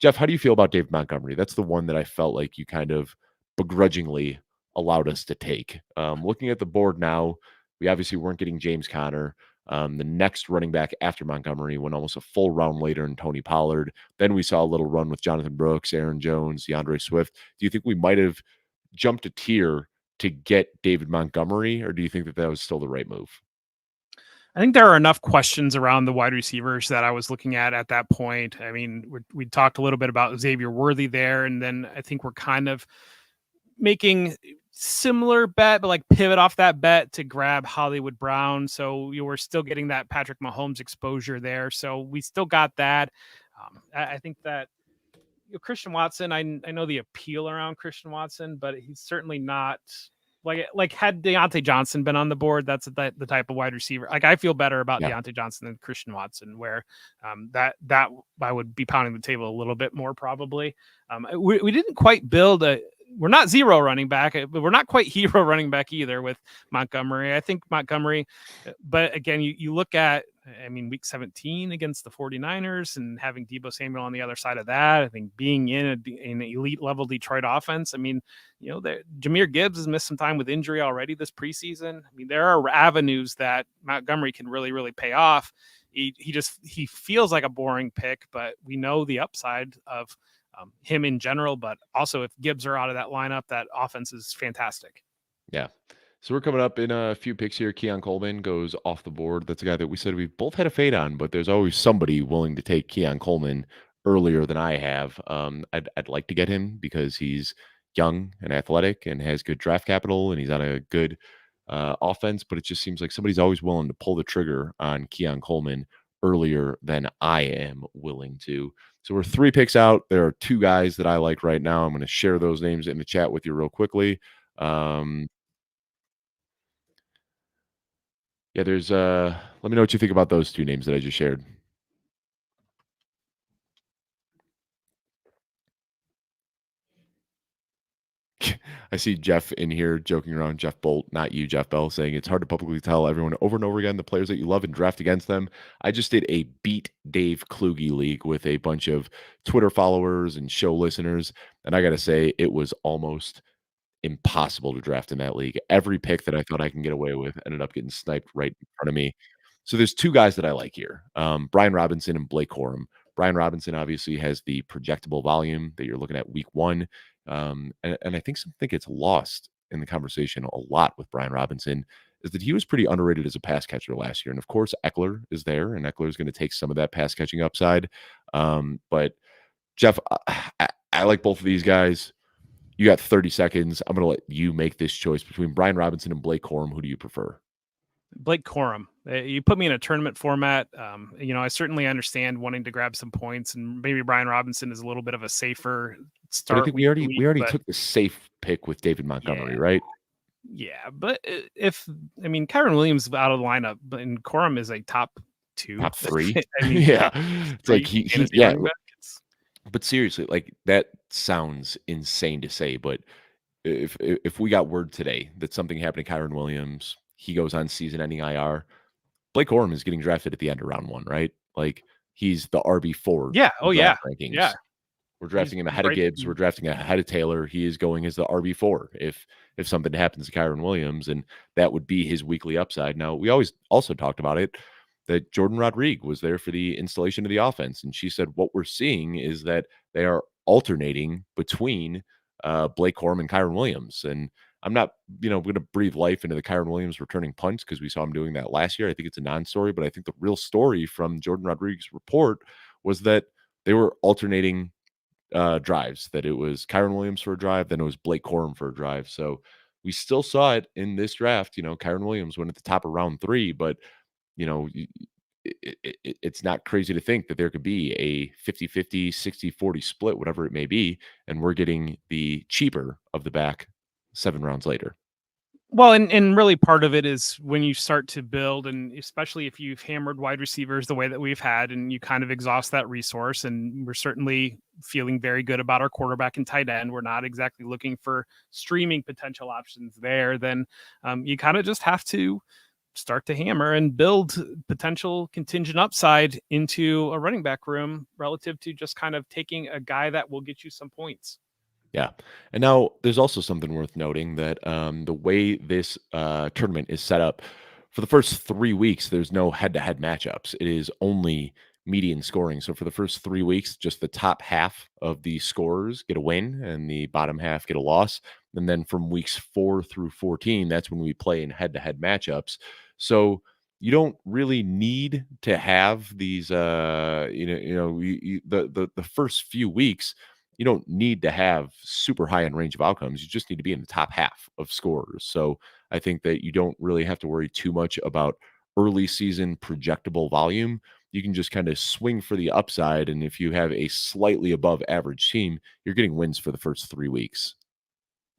Jeff, how do you feel about David Montgomery? That's the one that I felt like you kind of begrudgingly allowed us to take. Looking at the board now, we obviously weren't getting James Conner. The next running back after Montgomery went almost a full round later in Tony Pollard. Then we saw a little run with Jonathan Brooks, Aaron Jones, DeAndre Swift. Do you think we might have jumped a tier to get David Montgomery, or do you think that was still the right move?
I think there are enough questions around the wide receivers that I was looking at that point. I mean, we talked a little bit about Xavier Worthy there, and then I think we're kind of making similar bet, but like pivot off that bet to grab Hollywood Brown. So you were still getting that Patrick Mahomes exposure there. So we still got that. I think that Christian Watson, I know the appeal around Christian Watson, but he's certainly not like had Deontay Johnson been on the board, that's the type of wide receiver. Like I feel better about
Yeah.
Deontay Johnson than Christian Watson, where that I would be pounding the table a little bit more probably. We didn't quite build we're not zero running back, but we're not quite hero running back either with Montgomery. I think Montgomery, but again, you look at, I mean, week 17 against the 49ers and having Deebo Samuel on the other side of that, I think being in an elite level Detroit offense, I mean, Jahmyr Gibbs has missed some time with injury already this preseason. I mean, there are avenues that Montgomery can really, really pay off. He feels like a boring pick, but we know the upside of him in general, but also if Gibbs are out of that lineup, that offense is fantastic.
Yeah. So we're coming up in a few picks here. Keon Coleman goes off the board. That's a guy that we said we both had a fade on, but there's always somebody willing to take Keon Coleman earlier than I have. I'd like to get him because he's young and athletic and has good draft capital and he's on a good offense. But it just seems like somebody's always willing to pull the trigger on Keon Coleman earlier than I am willing to. So we're 3 picks out. There are 2 guys that I like right now. I'm going to share those names in the chat with you real quickly. Yeah, there's let me know what you think about those 2 names that I just shared. I see Jeff in here joking around, Jeff Bolt, not you, Jeff Bell, saying it's hard to publicly tell everyone over and over again the players that you love and draft against them. I just did a Beat Dave Kluge league with a bunch of Twitter followers and show listeners, and I got to say it was almost impossible to draft in that league. Every pick that I thought I can get away with ended up getting sniped right in front of me. So there's 2 guys that I like here, Brian Robinson and Blake Corum. Brian Robinson obviously has the projectable volume that you're looking at week 1. And I think something gets lost in the conversation a lot with Brian Robinson is that he was pretty underrated as a pass catcher last year. And of course, Eckler is there, and Eckler is going to take some of that pass catching upside. But Jeff, I like both of these guys. You got 30 seconds. I'm going to let you make this choice between Brian Robinson and Blake Corum. Who do you prefer?
Blake Corum. You put me in a tournament format. I certainly understand wanting to grab some points, and maybe Brian Robinson is a little bit of a safer start.
But I think we already took the safe pick with David Montgomery, right?
Yeah, but Kyron Williams is out of the lineup, and Corum is a top
3.
I mean,
yeah, it's like he yeah. But seriously, like that sounds insane to say, but if we got word today that something happened to Kyron Williams, he goes on season-ending IR, Blake Corum is getting drafted at the end of round 1, right? Like he's the RB4.
Yeah. Oh yeah.
Rankings.
Yeah.
We're drafting him ahead of Gibbs. We're drafting ahead of Taylor. He is going as the RB4 if something happens to Kyron Williams, and that would be his weekly upside. Now, we always also talked about it that Jordan Rodriguez was there for the installation of the offense, and she said what we're seeing is that they are alternating between Blake Corum and Kyron Williams. And I'm not, going to breathe life into the Kyron Williams returning punts because we saw him doing that last year. I think it's a non-story, but I think the real story from Jordan Rodriguez's report was that they were alternating drives, that it was Kyron Williams for a drive, then it was Blake Corum for a drive. So we still saw it in this draft. Kyron Williams went at the top of round 3, but it's not crazy to think that there could be a 50-50, 60-40 split, whatever it may be, and we're getting the cheaper of the back 7 rounds later.
Well, and really part of it is when you start to build, and especially if you've hammered wide receivers the way that we've had, and you kind of exhaust that resource, and we're certainly feeling very good about our quarterback and tight end. We're not exactly looking for streaming potential options there. Then you kind of just have to start to hammer and build potential contingent upside into a running back room relative to just kind of taking a guy that will get you some points.
Yeah. And now there's also something worth noting that the way this tournament is set up, for the first 3 weeks, there's no head-to-head matchups. It is only median scoring. So for the first 3 weeks, just the top half of the scorers get a win and the bottom half get a loss. And then from weeks 4 through 14, that's when we play in head-to-head matchups. So you don't really need to have these the first few weeks, you don't need to have super high end range of outcomes. You just need to be in the top half of scorers. So I think that you don't really have to worry too much about early season projectable volume. You can just kind of swing for the upside, and if you have a slightly above average team, you're getting wins for the first 3 weeks.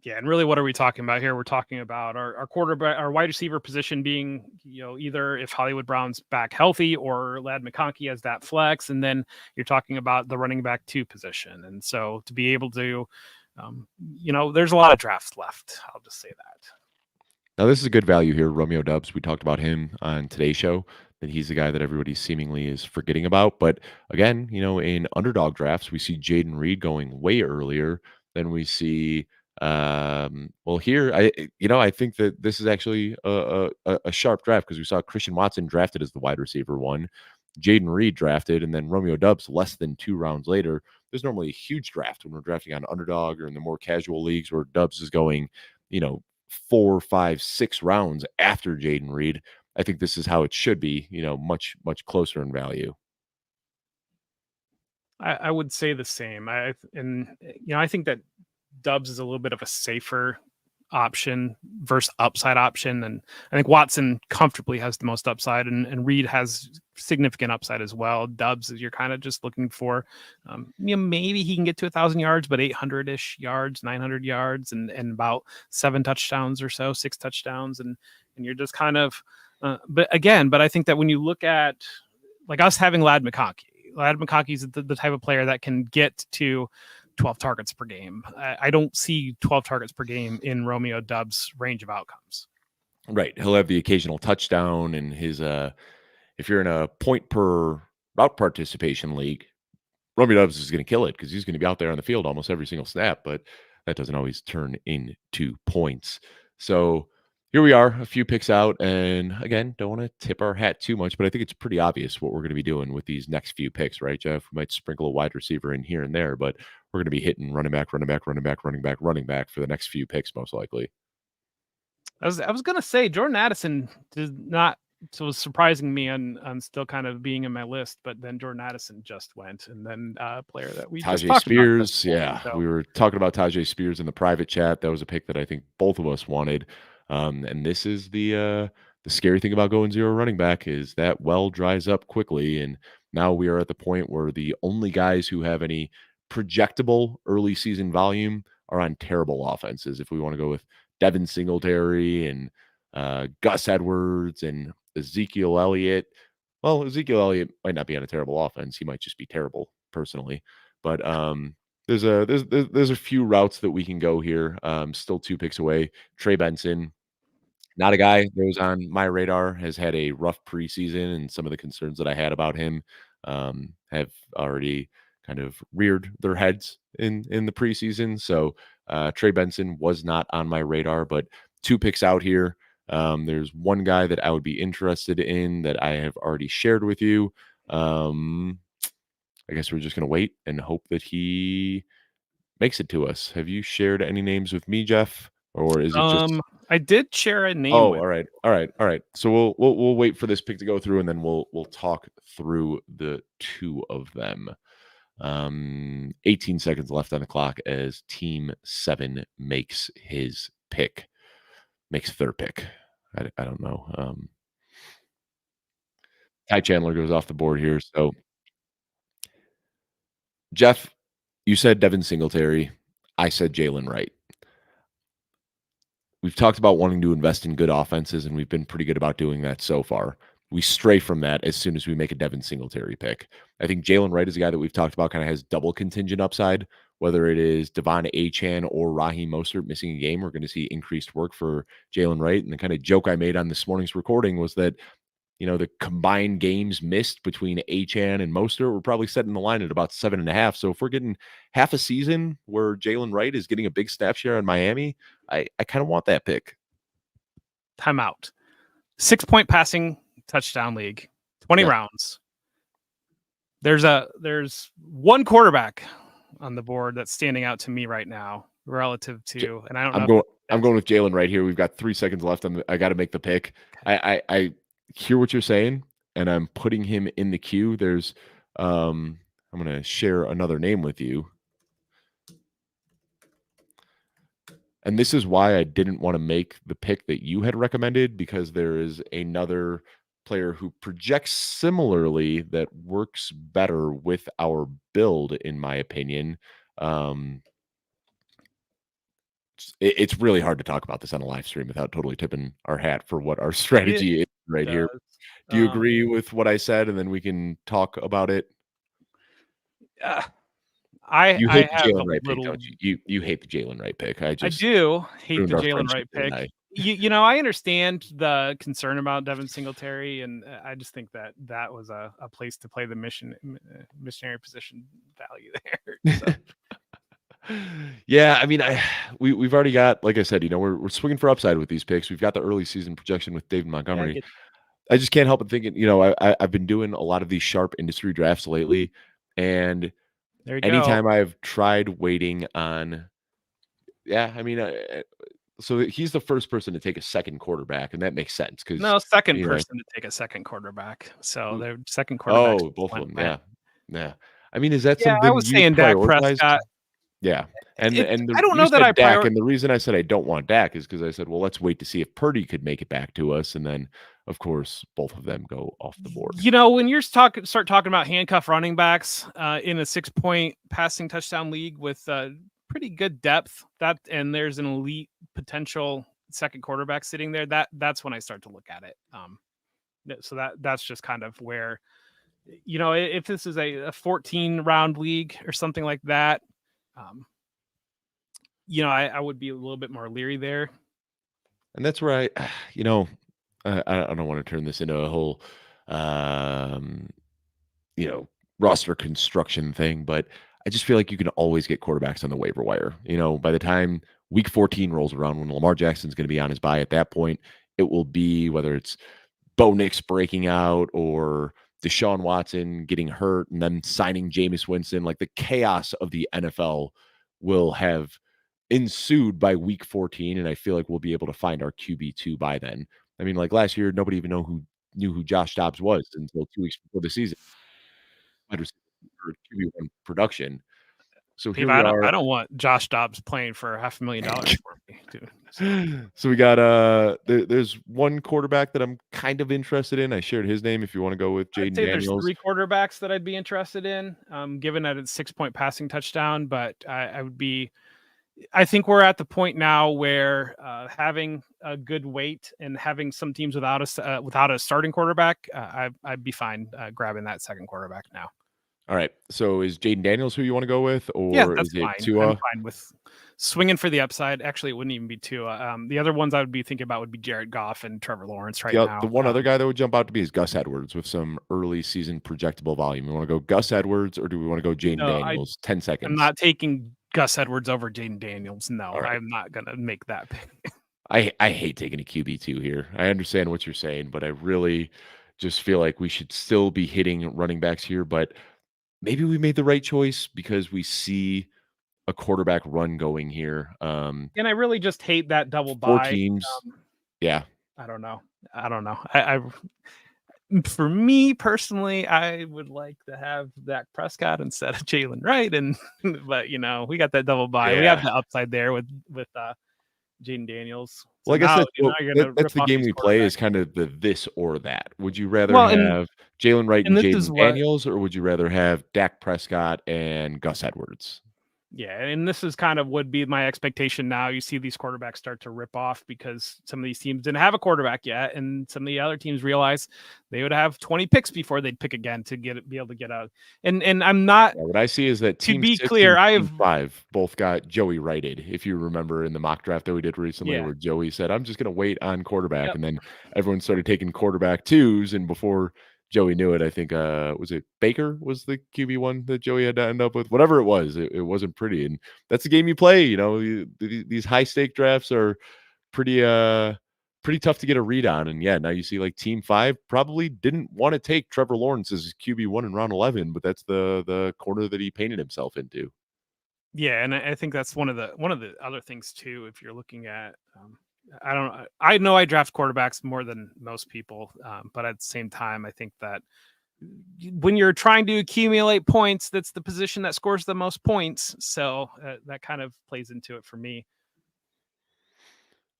Yeah, and really, what are we talking about here? We're talking about our quarterback, our wide receiver position being, either if Hollywood Brown's back healthy or Lad McConkey as that flex, and then you're talking about the running back 2 position. And so to be able to, there's a lot of drafts left. I'll just say that.
Now, this is a good value here, Romeo Dubs. We talked about him on today's show, that he's the guy that everybody seemingly is forgetting about. But again, in underdog drafts, we see Jaden Reed going way earlier than we see. Well, here, I think that this is actually a sharp draft, because we saw Christian Watson drafted as the wide receiver 1, Jaden Reed drafted, and then Romeo Dubs less than 2 rounds later. There's normally a huge draft when we're drafting on underdog or in the more casual leagues where Dubs is going, 4, 5, 6 rounds after Jaden Reed. I think this is how it should be, much, much closer in value.
I would say the same. I think that Dubs is a little bit of a safer option versus upside option, and I think Watson comfortably has the most upside, and Reed has significant upside as well. Dubs is, you're kind of just looking for, maybe he can get to 1,000 yards, but 800-ish yards, 900 yards, and about 7 touchdowns or so, 6 touchdowns, and you're just kind of, but I think that when you look at like us having Lad McConkey is the type of player that can get to 12 targets per game. I don't see 12 targets per game in Romeo Dubs' range of outcomes.
Right. He'll have the occasional touchdown, and his if you're in a point per route participation league, Romeo Dubs is going to kill it because he's going to be out there on the field almost every single snap, but that doesn't always turn into points. So here we are, a few picks out, and again, don't want to tip our hat too much, but I think it's pretty obvious what we're going to be doing with these next few picks, right, Jeff? We might sprinkle a wide receiver in here and there, but we're going to be hitting running back for the next few picks, most likely.
I was going to say Jordan Addison did not. So it was surprising me on still kind of being in my list, but then Jordan Addison just went, and then a player that we just talked
Spears,
about. So.
We were talking about Tajay Spears in the private chat. That was a pick that I think both of us wanted. And this is the scary thing about going zero running back, is that well dries up quickly, and now we are at the point where the only guys who have any projectable early season volume are on terrible offenses. If we want to go with Devin Singletary and Gus Edwards and Ezekiel Elliott. Well, Ezekiel Elliott might not be on a terrible offense. He might just be terrible personally. But there's a few routes that we can go here. Still 2 picks away. Trey Benson, not a guy that was on my radar, has had a rough preseason, and some of the concerns that I had about him have already kind of reared their heads in the preseason. So Trey Benson was not on my radar, but 2 picks out here. There's one guy that I would be interested in that I have already shared with you. I guess we're just going to wait and hope that he makes it to us. Have you shared any names with me, Jeff? Or is it just...
I did share a name.
Oh, all right. So we'll wait for this pick to go through, and then we'll talk through the 2 of them. 18 seconds left on the clock as Team 7 makes their pick. I don't know. Ty Chandler goes off the board here. So, Jeff, you said Devin Singletary. I said Jalen Wright. We've talked about wanting to invest in good offenses, and we've been pretty good about doing that so far. We stray from that as soon as we make a Devin Singletary pick. I think Jalen Wright is a guy that we've talked about kind of has double contingent upside, whether it is Devon Achane or Raheem Mostert missing a game. We're going to see increased work for Jalen Wright. And the kind of joke I made on this morning's recording was that, the combined games missed between Achane and Mostert were probably setting the line at about 7.5. So if we're getting half a season where Jalen Wright is getting a big snap share in Miami, I kind of want that pick.
Timeout. 6-point passing touchdown league, 20 rounds. There's one quarterback on the board that's standing out to me right now relative to, and I don't know.
I'm going with Jalen right here. We've got 3 seconds left. I got to make the pick. I hear what you're saying, and I'm putting him in the queue. There's, I'm going to share another name with you. And this is why I didn't want to make the pick that you had recommended, because there is another player who projects similarly that works better with our build, in my opinion. It's really hard to talk about this on a live stream without totally tipping our hat for what our
It
strategy is right here.
does.
Do you agree with what I said? And then we can talk about it. You
I
hate the
have a
Jalen Wright pick,
little.
don't you? You hate the Jalen Wright pick. I
I
just
do hate the
ruined our
Jalen
friendship
Wright
the other
pick.
night.
I understand the concern about Devin Singletary, and I just think that that was a place to play the missionary position value there. So.
Yeah, I mean, we've already got, like I said, we're swinging for upside with these picks. We've got the early season projection with David
Yeah,
Montgomery. I just can't help but thinking, I've been doing a lot of these sharp industry drafts lately, and
there you go.
anytime I've tried waiting on, I mean, so he's the first person to take a second quarterback, and that makes sense because
No, second person to take a second quarterback. So their second quarterbacks
both of
went
them,
back.
yeah. I mean, is that
Yeah, I
something
was
you
saying Dak
prioritized?
Prescott.
Yeah, and
I don't
you
know that I
said Dak, and the reason I said I don't want Dak is because I said, well, let's wait to see if Purdy could make it back to us, and then of course both of them go off the board.
When you start talking about handcuff running backs in a 6-point passing touchdown league with pretty good depth, and there's an elite potential second quarterback sitting there, that's when I start to look at it. So that's just kind of where, if this is a 14 round league or something like that, I would be a little bit more leery there.
And that's where I don't want to turn this into a whole, roster construction thing, but I just feel like you can always get quarterbacks on the waiver wire. By the time week 14 rolls around, when Lamar Jackson's going to be on his bye at that point, it will be whether it's Bo Nix breaking out or Deshaun Watson getting hurt and then signing Jameis Winston. Like, the chaos of the NFL will have ensued by week 14, and I feel like we'll be able to find our QB2 by then. I mean, like last year, nobody even knew who Josh Dobbs was until 2 weeks before the season. QB1 production. So
Dave,
here we are.
I don't want Josh Dobbs playing for $500,000 for me, dude.
So we got there's one quarterback that I'm kind of interested in. I shared his name if you want to go with
I'd
Jaden
say
Daniels.
there's 3 quarterbacks that I'd be interested in, given that it's 6-point passing touchdown. But I think we're at the point now where having a good weight and having some teams without a starting quarterback, I'd be fine grabbing that second quarterback now.
All right. So is Jaden Daniels who you want to go with,
Yeah,
or
that's
is it
fine.
Tua?
I'm fine with swinging for the upside. Actually, it wouldn't even be Tua. The other ones I would be thinking about would be Jared Goff and Trevor Lawrence right now.
The one other guy that would jump out to me is Gus Edwards with some early season projectable volume. You want to go Gus Edwards, or do we want to go Jaden Daniels? 10 seconds.
I'm not taking Gus Edwards over Jaden Daniels. No,
right.
I'm not going to make that pick.
I hate taking a QB2 here. I understand what you're saying, but I really just feel like we should still be hitting running backs here. But maybe we made the right choice because we see a quarterback run going here.
And I really just hate that double
4
bye.
teams. Yeah.
I don't know. I for me personally, I would like to have Dak Prescott instead of Jalen Wright, but we got that double bye. We have the upside there with Jaden Daniels.
So well, I guess that's the game we play is kind of the this or that. Would you rather have Jalen Wright and Jaden Daniels, or would you rather have Dak Prescott and Gus Edwards?
Yeah, and this is kind of would be my expectation now. You see these quarterbacks start to rip off because some of these teams didn't have a quarterback yet, and some of the other teams realize they would have 20 picks before they'd pick again to be able to get out. And I'm not.
Yeah, what I see is that
to be clear,
I have 5 both got Joey righted. If you remember in the mock draft that we did recently, where Joey said, "I'm just going to wait on quarterback," and then everyone started taking quarterback 2s, and before Joey knew it, I think was it Baker was the QB1 that Joey had to end up with. Whatever it was, it wasn't pretty, and that's the game you play. These high stake drafts are pretty tough to get a read on. And now you see like Team 5 probably didn't want to take Trevor Lawrence as QB1 in round 11, but that's the corner that he painted himself into.
Yeah, and I think that's one of the other things too. If you're looking at I know I draft quarterbacks more than most people, but at the same time, I think that when you're trying to accumulate points, that's the position that scores the most points. So that kind of plays into it for me.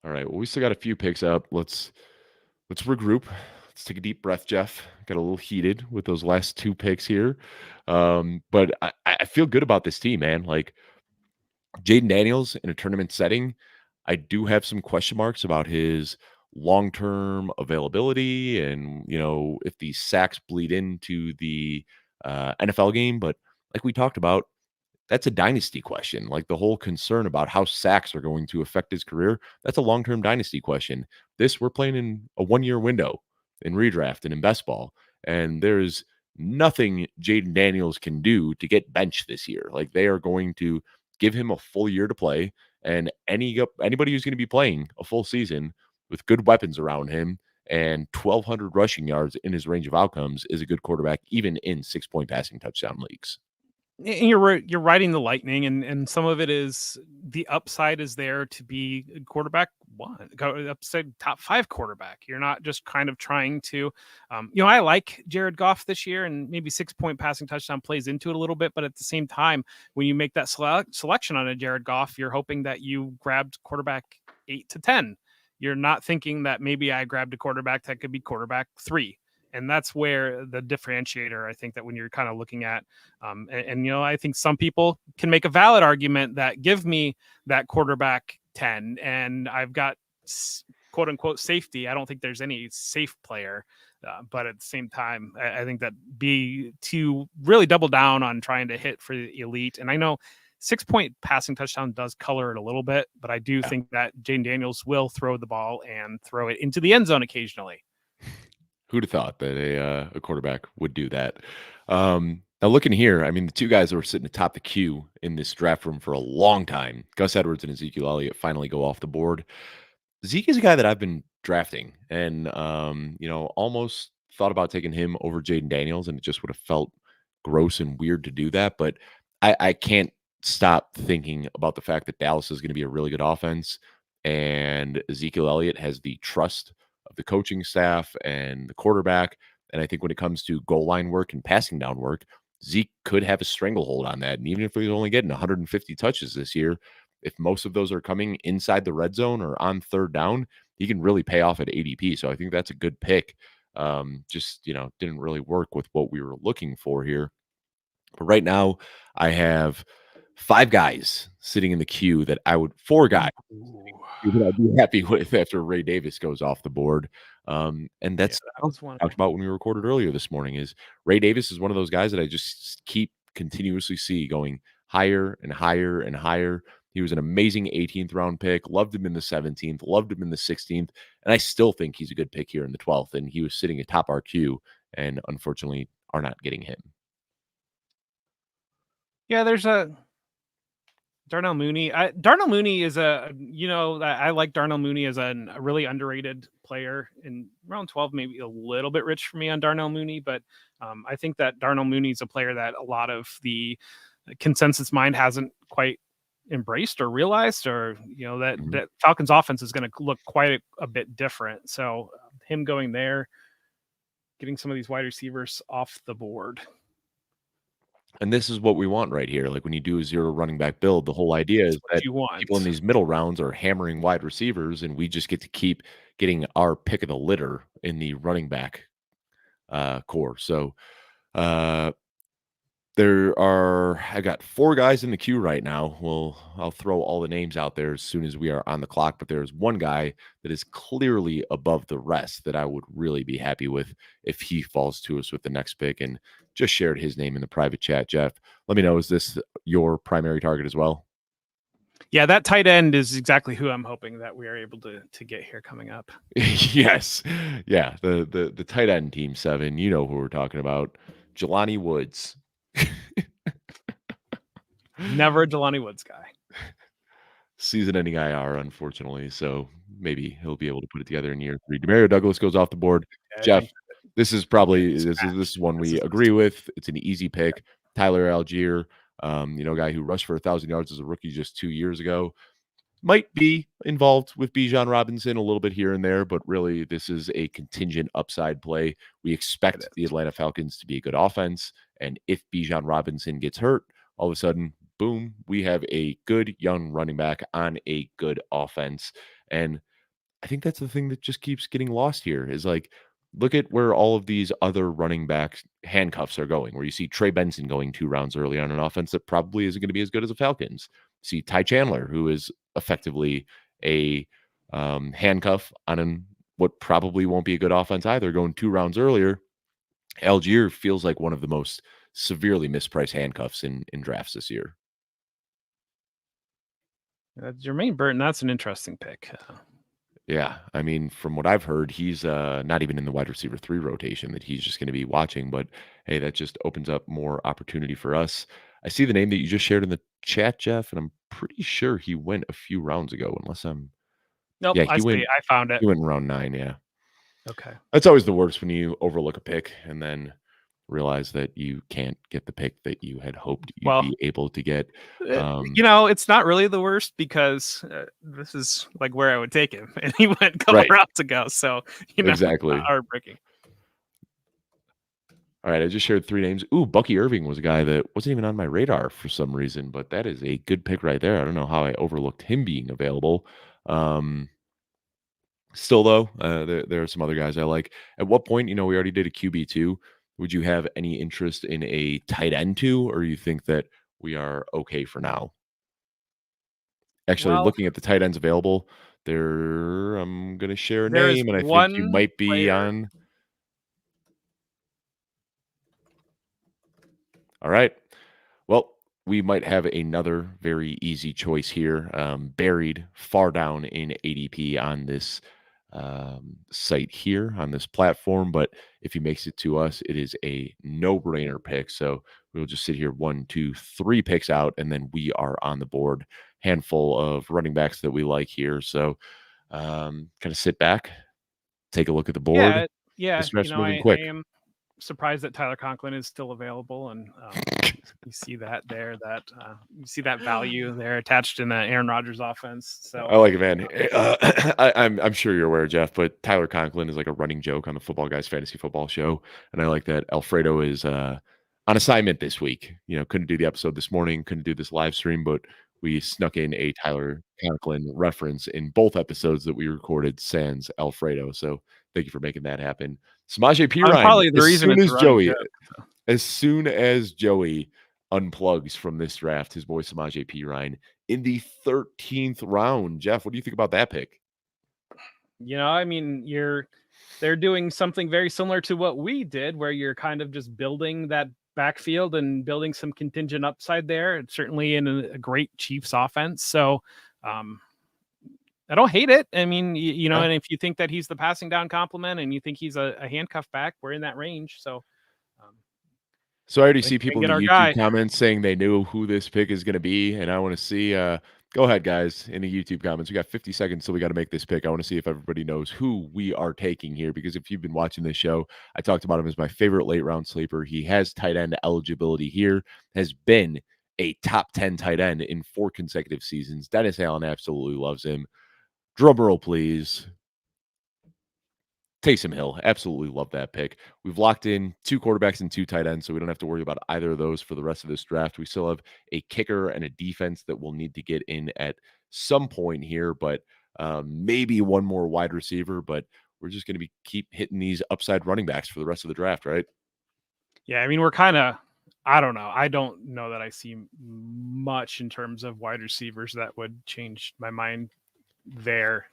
All right. Well, we still got a few picks up. Let's regroup. Let's take a deep breath, Jeff. Got a little heated with those last two picks here. But I feel good about this team, man. Like Jaden Daniels in a tournament setting, I do have some question marks about his long-term availability and, if these sacks bleed into the NFL game. But like we talked about, that's a dynasty question. Like the whole concern about how sacks are going to affect his career, that's a long-term dynasty question. This, we're playing in a 1-year window in redraft and in best ball, and there's nothing Jaden Daniels can do to get benched this year. Like they are going to give him a full year to play, and anybody who's going to be playing a full season with good weapons around him and 1,200 rushing yards in his range of outcomes is a good quarterback, even in 6-point passing touchdown leagues.
And you're riding the lightning, and some of it is the upside is there to be quarterback one, go upside top 5 quarterback. You're not just kind of trying to, I like Jared Goff this year, and maybe 6-point passing touchdown plays into it a little bit. But at the same time, when you make that selection on a Jared Goff, you're hoping that you grabbed quarterback 8 to 10. You're not thinking that maybe I grabbed a quarterback that could be quarterback 3. And that's where the differentiator, I think, that when you're kind of looking at, I think some people can make a valid argument that give me that quarterback 10 and I've got quote unquote safety. I don't think there's any safe player, but at the same time, I think that to really double down on trying to hit for the elite. And I know 6-point passing touchdown does color it a little bit, but I do think that Jaden Daniels will throw the ball and throw it into the end zone occasionally.
Who'd have thought that a quarterback would do that? Now looking here, I mean, the two guys that were sitting atop the queue in this draft room for a long time, Gus Edwards and Ezekiel Elliott, finally go off the board. Zeke is a guy that I've been drafting and, almost thought about taking him over Jaden Daniels, and it just would have felt gross and weird to do that. But I can't stop thinking about the fact that Dallas is going to be a really good offense, and Ezekiel Elliott has the trust of the coaching staff and the quarterback. And I think when it comes to goal line work and passing down work, Zeke could have a stranglehold on that. And even if he's only getting 150 touches this year, if most of those are coming inside the red zone or on third down, he can really pay off at ADP. So I think that's a good pick. Just, didn't really work with what we were looking for here. But right now, I have 5 guys sitting in the queue that I would 4 guys that I'd be happy with after Ray Davis goes off the board. And that's talked about when we recorded earlier this morning is Ray Davis is one of those guys that I just keep continuously see going higher and higher and higher. He was an amazing 18th round pick. Loved him in the 17th, loved him in the 16th. And I still think he's a good pick here in the 12th. And he was sitting atop our queue and unfortunately are not getting him.
Yeah, there's a Darnell Mooney. Darnell Mooney is I like Darnell Mooney as a really underrated player. In round 12, maybe a little bit rich for me on Darnell Mooney, but I think that Darnell Mooney is a player that a lot of the consensus mind hasn't quite embraced or realized, or that Falcons offense is going to look quite a bit different. So him going there, getting some of these wide receivers off the board.
And this is what we want right here. Like when you do a 0 running back build, the whole idea is that people in these middle rounds are hammering wide receivers, and we just get to keep getting our pick of the litter in the running back core. So I got 4 guys in the queue right now. I'll throw all the names out there as soon as we are on the clock, but there's one guy that is clearly above the rest that I would really be happy with if he falls to us with the next pick, and just shared his name in the private chat. Jeff, let me know, is this your primary target as well?
Yeah, that tight end is exactly who I'm hoping that we are able to get here coming up.
Yes. Yeah, the tight end team 7, you know who we're talking about. Jelani Woods.
Never a Jelani Woods guy.
Season-ending IR, unfortunately, so maybe he'll be able to put it together in year 3. Demario Douglas goes off the board. Yeah, Jeff, this is probably this is one we agree with. It's an easy pick. Tyler Algier, guy who rushed for 1,000 yards as a rookie just 2 years ago. might be involved with Bijan Robinson a little bit here and there, but really this is a contingent upside play. We
It
expect the
is.
Atlanta Falcons to be a good offense, and if Bijan Robinson gets hurt, all of a sudden, boom, we have a good young running back on a good offense. And I think that's the thing that just keeps getting lost here is like, look at where all of these other running backs handcuffs are going, where you see Trey Benson going 2 rounds early on an offense that probably isn't going to be as good as the Falcons. See Ty Chandler, who is effectively a handcuff on what probably won't be a good offense either, going 2 rounds earlier. Algier feels like one of the most severely mispriced handcuffs in drafts this year.
Jermaine Burton, that's an interesting pick.
Yeah, I mean, from what I've heard, he's not even in the wide receiver 3 rotation that he's just going to be watching. But hey, that just opens up more opportunity for us. I see the name that you just shared in the chat, Jeff, and I'm pretty sure he went a few rounds ago. Unless I'm,
Nope,
yeah,
I
he
see.
went.
I found it.
He went in round 9. Yeah,
Okay.
that's always the worst when you overlook a pick and then realize that you can't get the pick that you had hoped you'd
Well,
be able to get. Um,
it's not really the worst because this is like where I would take him, and he went a couple
right,
rounds ago. So it's not
exactly.
heartbreaking.
All right, I just shared 3 names. Ooh, Bucky Irving was a guy that wasn't even on my radar for some reason, but that is a good pick right there. I don't know how I overlooked him being available. Um, Still though, there are some other guys I like. At what point, we already did a QB2. Would you have any interest in a tight end too, or you think that we are okay for now? Actually,
Well,
looking at the tight ends available, I'm gonna share a
there's
name, and I think you
one
might be
player.
on. All right. Well, we might have another very easy choice here, buried far down in ADP on this site here on this platform. But if he makes it to us, it is a no-brainer pick. So we'll just sit here 1, 2, 3 picks out, and then we are on the board. Handful of running backs that we like here. So kind of sit back, take a look at the board.
Yeah, yeah.
This draft's moving
I
quick.
am surprised that Tyler Conklin is still available, and you see that there. That you see that value there attached in the Aaron Rodgers offense. So
I like it, man. I'm sure you're aware, Jeff, but Tyler Conklin is like a running joke on the Football Guys Fantasy Football Show, and I like that Alfredo is on assignment this week. Couldn't do the episode this morning, couldn't do this live stream, but we snuck in a Tyler Conklin reference in both episodes that we recorded sans Alfredo. So thank you for making that happen. Samaje
I'm
Perine,
probably the reason it's a running joke. So.
as soon as Joey unplugs from this draft, his boy Samaje Perine in the 13th round. Jeff, what do you think about that pick?
I mean, they're doing something very similar to what we did, where you're kind of just building that backfield and building some contingent upside there. It's certainly in a great Chiefs offense. So I don't hate it. I mean, and if you think that he's the passing down complement and you think he's a handcuff back, we're in that range. So
So I already
I think
see
we can
people in
get
the
our
YouTube
guy.
comments saying they knew who this pick is going to be, and I want to see. Go ahead, guys, in the YouTube comments. We got 50 seconds, so we got to make this pick. I want to see if everybody knows who we are taking here, because if you've been watching this show, I talked about him as my favorite late round sleeper. He has tight end eligibility here, has been a top 10 tight end in 4 consecutive seasons. Dennis Allen absolutely loves him. Drum roll, please. Taysom Hill, absolutely love that pick. We've locked in 2 quarterbacks and 2 tight ends, so we don't have to worry about either of those for the rest of this draft. We still have a kicker and a defense that we'll need to get in at some point here, but maybe one more wide receiver. But we're just going to keep hitting these upside running backs for the rest of the draft, right?
Yeah, I mean, we're kind of. I don't know. I don't know that I see much in terms of wide receivers that would change my mind there.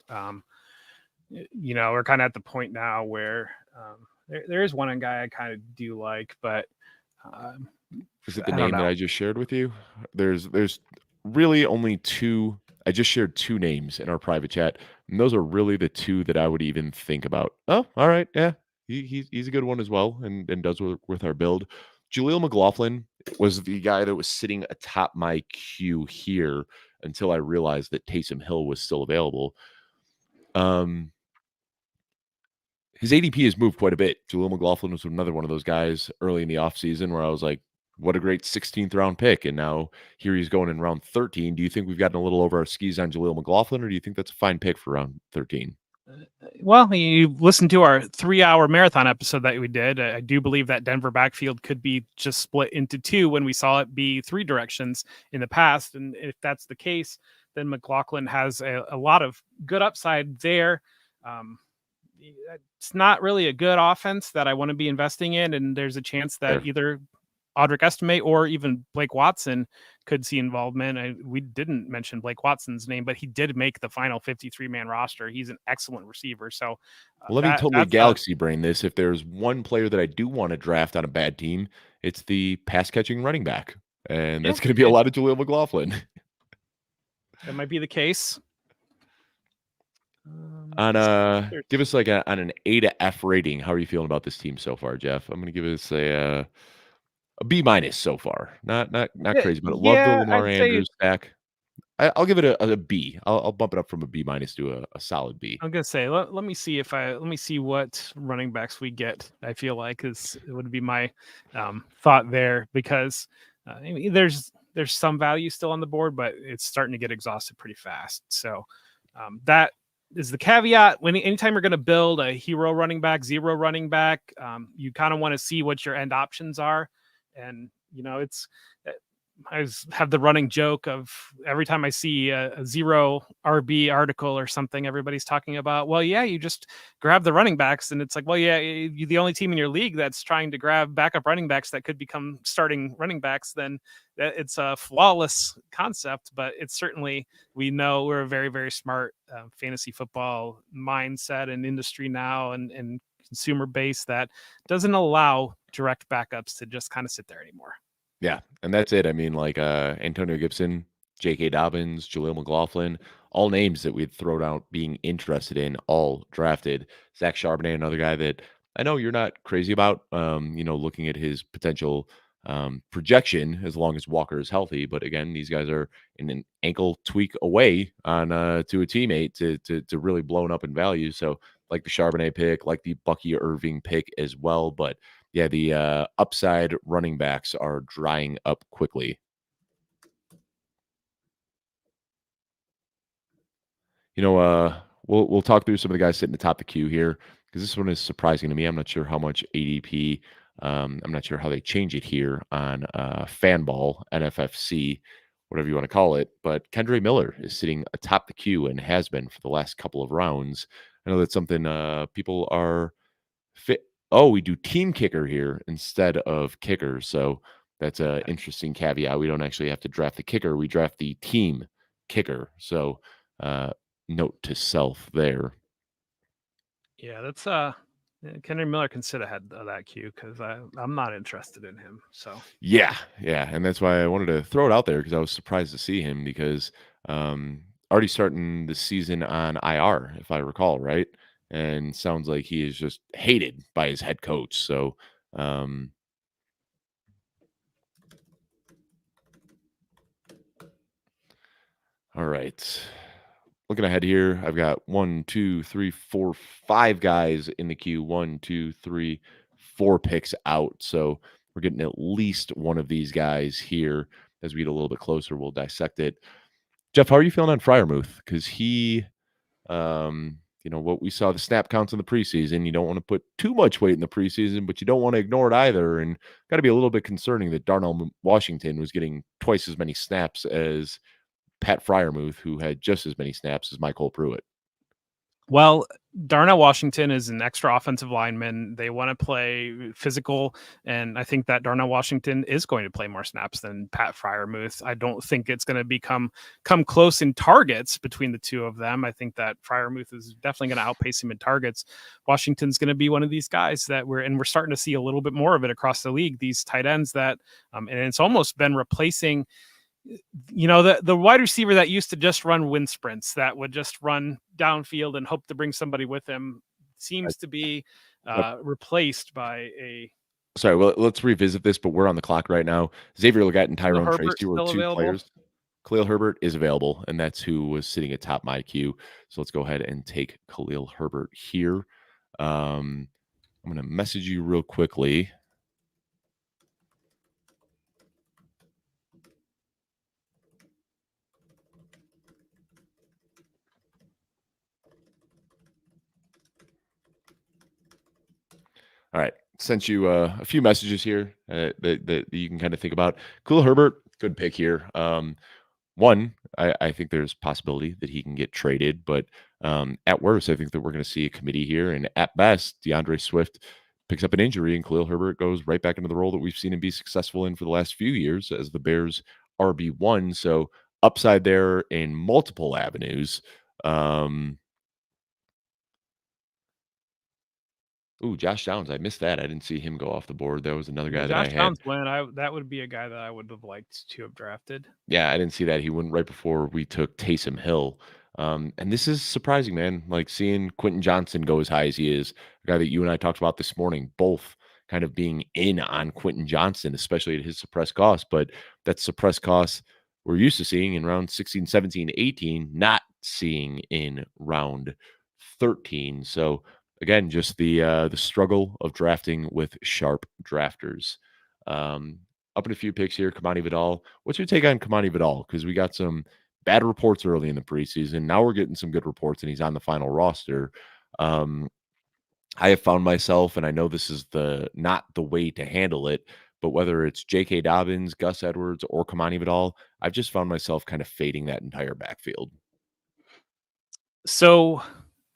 We're kind of at the point now where there is one guy I kind of do like, but
Is it the
I don't
name that
know.
I just shared with you? There's really only 2. I just shared 2 names in our private chat, and those are really the 2 that I would even think about. Oh, all right, yeah, he's a good one as well, and does work with our build. Jaleel McLaughlin was the guy that was sitting atop my queue here until I realized that Taysom Hill was still available. His ADP has moved quite a bit. Jaleel McLaughlin was another one of those guys early in the offseason where I was like, what a great 16th round pick. And now here he's going in round 13. Do you think we've gotten a little over our skis on Jaleel McLaughlin, or do you think that's a fine pick for round 13?
Well, you listened to our 3-hour marathon episode that we did. I do believe that Denver backfield could be just split into two when we saw it be three directions in the past. And if that's the case, then McLaughlin has a lot of good upside there. Um, it's not really a good offense that I want to be investing in. And there's a chance that
Fair.
either Audric Estimate or even Blake Watson could see involvement. We didn't mention Blake Watson's name, but he did make the final 53-man roster. He's an excellent receiver. So
Well, let me totally
that's a
galaxy brain this. If there's one player that I do want to draft on a bad team, it's the pass catching running back. And
yeah,
that's going to be a lot of Jaleel McLaughlin.
that might be the case.
On give us like on an A to F rating. How are you feeling about this team so far, Jeff? I'm going to give us a B minus so far. Not crazy, but I love the
Yeah,
Lamar
I'd say
Andrews stack. I'll give it a B. I'll bump it up from a B minus to a solid B.
I'm gonna say let me see let me see what running backs we get. I feel like is would be my thought there because I mean, there's some value still on the board, but it's starting to get exhausted pretty fast. So that is the caveat. Anytime you're going to build a hero running back, zero running back, you kind of want to see what your end options are, and it's have the running joke of every time I see a zero RB article or something, everybody's talking about, well, yeah, you just grab the running backs. And it's like, well, yeah, you're the only team in your league that's trying to grab backup running backs that could become starting running backs. Then it's a flawless concept, but it's certainly, we know we're a very, very smart fantasy football mindset and industry now and consumer base that doesn't allow direct backups to just kind of sit there anymore.
Yeah, and that's it. I mean, like Antonio Gibson, J.K. Dobbins, Jaleel McLaughlin, all names that we'd thrown out being interested in, all drafted. Zach Charbonnet, another guy that I know you're not crazy about. Looking at his potential projection as long as Walker is healthy. But again, these guys are in an ankle tweak away on to a teammate to really blown up in value. So like the Charbonnet pick, like the Bucky Irving pick as well. But yeah, the upside running backs are drying up quickly. We'll talk through some of the guys sitting atop the queue here because this one is surprising to me. I'm not sure how much ADP. I'm not sure how they change it here on Fanball, NFFC, whatever you want to call it. But Kendre Miller is sitting atop the queue and has been for the last couple of rounds. I know that's something people are fit. Oh, we do team kicker here instead of kicker. So that's an interesting caveat. We don't actually have to draft the kicker. We draft the team kicker. So note to self there.
Yeah, that's Kenry Miller can sit ahead of that queue because I'm not interested in him. So
Yeah, and that's why I wanted to throw it out there because I was surprised to see him because already starting the season on IR, if I recall, right? And sounds like he is just hated by his head coach. So all right. Looking ahead here, I've got 1, 2, 3, 4, 5 guys in the queue. 1, 2, 3, 4 picks out. So we're getting at least one of these guys here. As we get a little bit closer, we'll dissect it. Jeff, how are you feeling on Fryermuth? Because what we saw the snap counts in the preseason. You don't want to put too much weight in the preseason, but you don't want to ignore it either. And got to be a little bit concerning that Darnell Washington was getting twice as many snaps as Pat Fryermuth, who had just as many snaps as Michael Pruitt.
well, Darnell Washington is an extra offensive lineman. They want to play physical, and I think that Darnell Washington is going to play more snaps than Pat Fryermuth. I don't think it's going to come close in targets between the two of them. I think that Fryermuth is definitely going to outpace him in targets. Washington's going to be one of these guys that we're starting to see a little bit more of it across the league. These tight ends that, and it's almost been replacing the wide receiver that used to just run wind sprints, that would just run downfield and hope to bring somebody with him, seems to be replaced by a.
Sorry, well, let's revisit this, but we're on the clock right now. Xavier Legette and Tyrone
Herbert
Tracy were
still
two
available?
players. Khalil Herbert is available, and that's who was sitting atop my queue. So let's go ahead and take Khalil Herbert here. I'm going to message you real quickly. All right. Sent you a few messages here that you can kind of think about. Khalil Herbert, good pick here. One, I think there's possibility that he can get traded, but at worst, I think that we're going to see a committee here, and at best, DeAndre Swift picks up an injury, and Khalil Herbert goes right back into the role that we've seen him be successful in for the last few years as the Bears RB1. So upside there in multiple avenues. Um, Ooh, Josh Downs. I missed that. I didn't see him go off the board. That was another
Yeah,
guy that I
Josh
had.
Downs went. That would be a guy that I would have liked to have drafted.
Yeah, I didn't see that. He went right before we took Taysom Hill. And this is surprising, man. Like seeing Quentin Johnson go as high as he is, a guy that you and I talked about this morning, both kind of being in on Quentin Johnson, especially at his suppressed cost. But that suppressed cost we're used to seeing in round 16, 17, 18, not seeing in round 13. So again, just the struggle of drafting with sharp drafters. Um, Up in a few picks here, Kamani Vidal. What's your take on Kamani Vidal? Because we got some bad reports early in the preseason. Now we're getting some good reports, and he's on the final roster. Um, I have found myself, and I know this is the not the way to handle it, but whether it's J.K. Dobbins, Gus Edwards, or Kamani Vidal, I've just found myself kind of fading that entire backfield.
So,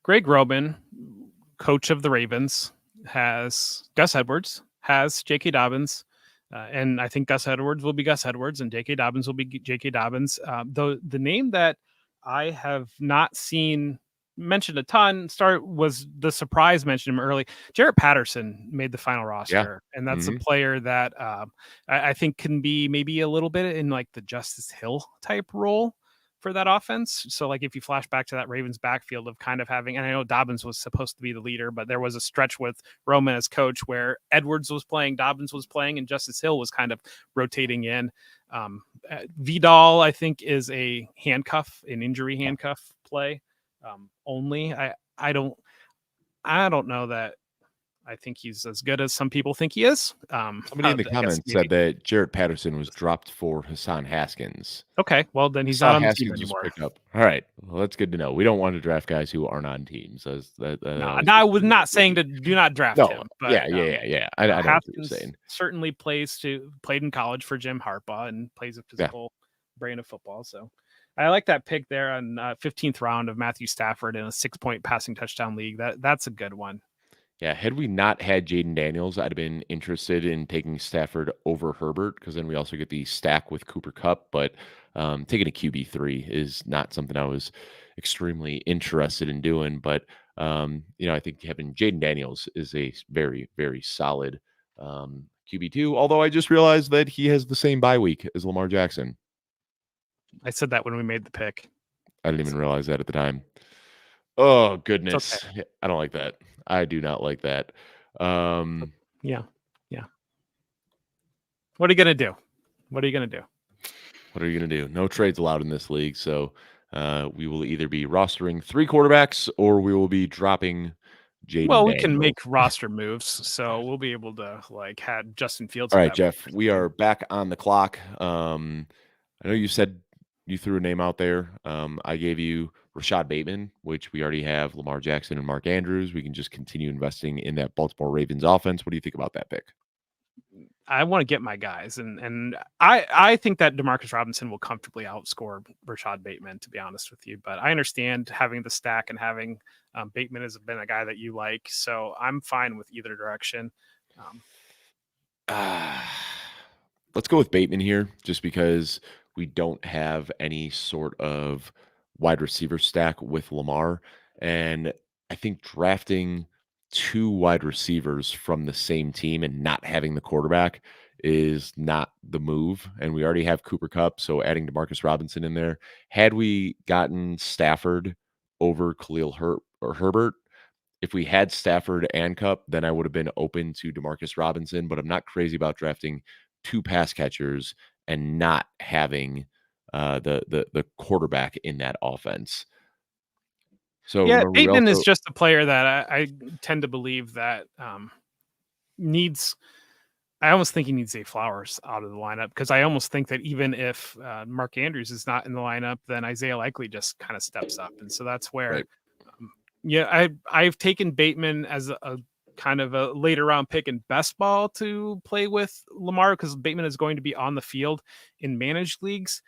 Greg Roman, coach of the Ravens, has Gus Edwards, has J.K. Dobbins, and I think Gus Edwards will be Gus Edwards, and J.K. Dobbins will be J.K. Dobbins. The name that I have not seen mentioned a ton was the surprise mentioned him early. Jarrett Patterson made the final
Yeah.
roster, and that's a
Hmm.
player that I think can be maybe a little bit in like the Justice Hill type role for that offense. So like if you flash back to that Ravens backfield of kind of having, and I know Dobbins was supposed to be the leader, but there was a stretch with Roman as coach where Edwards was playing, Dobbins was playing, and Justice Hill was kind of rotating in. Vidal, I think, is a handcuff, an injury
Yeah.
handcuff play only. I don't know that I think he's as good as some people think he is.
Somebody in
I
the
guess
comments
maybe.
said that Jarrett Patterson was dropped for Hassan Haskins.
Okay, well then
I
he's not
saw
on the team
Haskins was
anymore.
picked up. All right. Well, that's good to know. We don't want to draft guys who aren't on teams. That
No,
always
I
gets
was
me a bit
not saying
worried.
to do not draft
No.
him, but
Yeah, yeah, yeah, yeah. I know what you're
Haskins
saying.
certainly played in college for Jim Harbaugh and plays a
Yeah.
physical brand of football. So I like that pick there on 15th round of Matthew Stafford in a 6-point passing touchdown league. That's a good one.
Yeah. Had we not had Jaden Daniels, I'd have been interested in taking Stafford over Herbert because then we also get the stack with Cooper Cup. But taking a QB3 is not something I was extremely interested in doing. But, I think having Jaden Daniels is a very, very solid QB2. Although I just realized that he has the same bye week as Lamar Jackson.
I said that when we made the pick.
I didn't even
So
realize that at the time. Oh,
it's okay.
goodness. Yeah, I don't like that. I do not like that. Um,
Yeah. Yeah. What are you going to do? What are you going to do?
what are you going to do? No trades allowed in this league. So we will either be rostering 3 quarterbacks or we will be dropping Jaden
Well, we can
Daniels.
make roster moves, so we'll be able to like have Justin Fields
All
at
right,
that point
Jeff,
or
we
something.
are back on the clock. I know you said you threw a name out there. I gave you Rashad Bateman, which we already have Lamar Jackson and Mark Andrews. We can just continue investing in that Baltimore Ravens offense. What do you think about that pick?
I want to get my guys, and I think that Demarcus Robinson will comfortably outscore Rashad Bateman, to be honest with you. But I understand having the stack and having Bateman has been a guy that you like, so I'm fine with either direction. Um,
Let's go with Bateman here, just because we don't have any sort of wide receiver stack with Lamar. And I think drafting 2 wide receivers from the same team and not having the quarterback is not the move. And we already have Cooper Cup, so adding Demarcus Robinson in there. Had we gotten Stafford over Herbert, if we had Stafford and Cup, then I would have been open to Demarcus Robinson, but I'm not crazy about drafting 2 pass catchers and not having the quarterback in that offense. So
yeah,
remember, we
Bateman is
also
just a player that I tend to believe that needs. I almost think he needs Zay Flowers out of the lineup because I almost think that even if Mark Andrews is not in the lineup, then Isaiah Likely just kind of steps up, and so that's where
right.
yeah, I've taken Bateman as a kind of a later round pick in best ball to play with Lamar because Bateman is going to be on the field in managed leagues.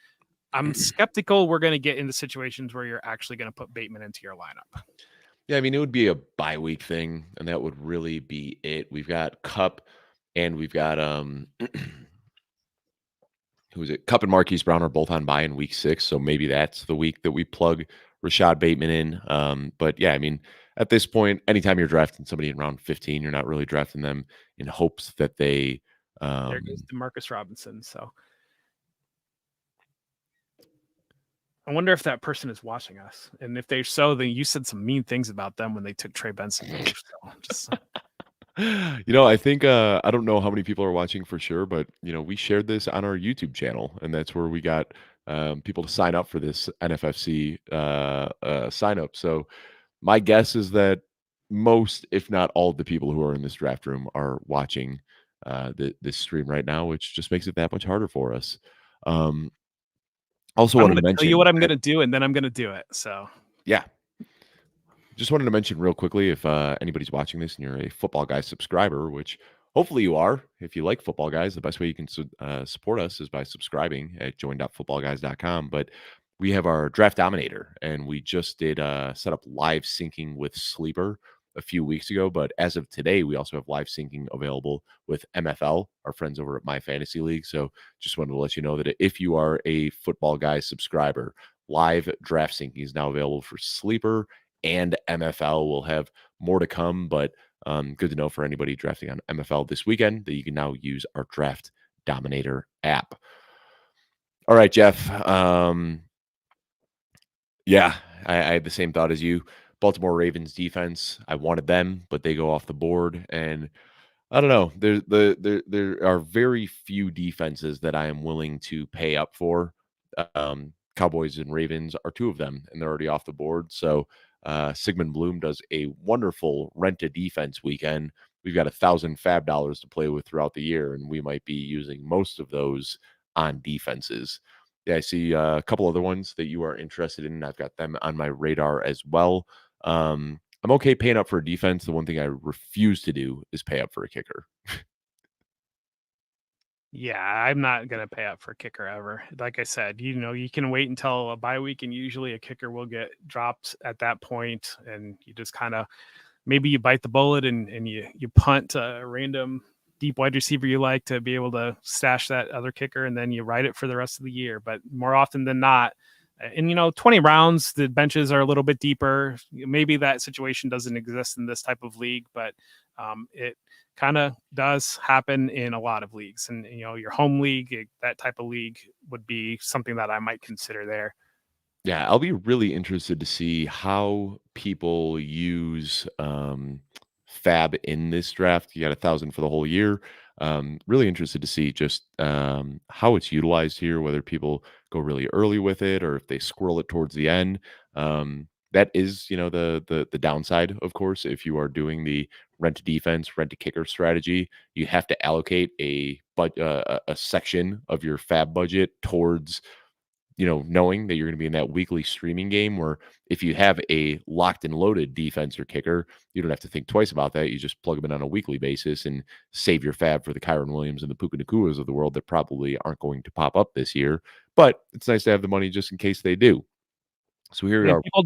I'm skeptical we're going to get into situations where you're actually going to put Bateman into your lineup.
Yeah, I mean, it would be a bye week thing, and that would really be it. We've got Cup and we've got who is it? Cup and Marquise Brown are both on bye in week 6, so maybe that's the week that we plug Rashad Bateman in. But yeah, I mean, at this point, anytime you're drafting somebody in round 15, you're not really drafting them in hopes that they
There goes Demarcus Robinson. So I wonder if that person is watching us, and if they're so, then you said some mean things about them when they took Trey Benson, Dave. So just
I think I don't know how many people are watching for sure, but we shared this on our YouTube channel, and that's where we got people to sign up for this NFFC sign up. So my guess is that most, if not all, of the people who are in this draft room are watching this stream right now, which just makes it that much harder for us. Also
I'm
wanted
going
to
to tell you what
mention
I'm going to do, and then I'm going to do it. So
yeah, just wanted to mention real quickly if anybody's watching this and you're a Football Guys subscriber, which hopefully you are. If you like Football Guys, the best way you can support us is by subscribing at join.footballguys.com. But we have our Draft Dominator, and we just did set up live syncing with Sleeper a few weeks ago. But as of today, we also have live syncing available with MFL, our friends over at My Fantasy League. So just wanted to let you know that if you are a Football Guys subscriber, live draft syncing is now available for Sleeper and MFL. Will have more to come, but good to know for anybody drafting on MFL this weekend that you can now use our Draft Dominator app. All right, Jeff. Yeah, I had the same thought as you. Baltimore Ravens defense. I wanted them, but they go off the board, and I don't know. There are very few defenses that I am willing to pay up for. Cowboys and Ravens are two of them, and they're already off the board. So Sigmund Bloom does a wonderful rent a defense weekend. We've got $1,000 to play with throughout the year, and we might be using most of those on defenses. Yeah, I see a couple other ones that you are interested in. I've got them on my radar as well. I'm okay paying up for a defense. The one thing I refuse to do is pay up for a kicker.
yeah, I'm not going to pay up for a kicker ever. Like I said, you can wait until a bye week, and usually a kicker will get dropped at that point, and you just kind of maybe you bite the bullet and you punt a random deep wide receiver you like to be able to stash that other kicker, and then you ride it for the rest of the year. But more often than not, and 20 rounds, the benches are a little bit deeper. Maybe that situation doesn't exist in this type of league, but it kind of does happen in a lot of leagues. And your home league, that type of league would be something that I might consider there.
Yeah, I'll be really interested to see how people use Fab in this draft. You got 1,000 for the whole year. Really interested to see just how it's utilized here, whether people go really early with it or if they squirrel it towards the end. That is, the downside, of course. If you are doing the rent to defense, rent to kicker strategy, you have to allocate a section of your Fab budget towards knowing that you're going to be in that weekly streaming game where if you have a locked and loaded defense or kicker, you don't have to think twice about that. You just plug them in on a weekly basis and save your Fab for the Kyron Williams and the Puka Nakuas of the world that probably aren't going to pop up this year. But it's nice to have the money just in case they do. So here
I
we
mean,
are.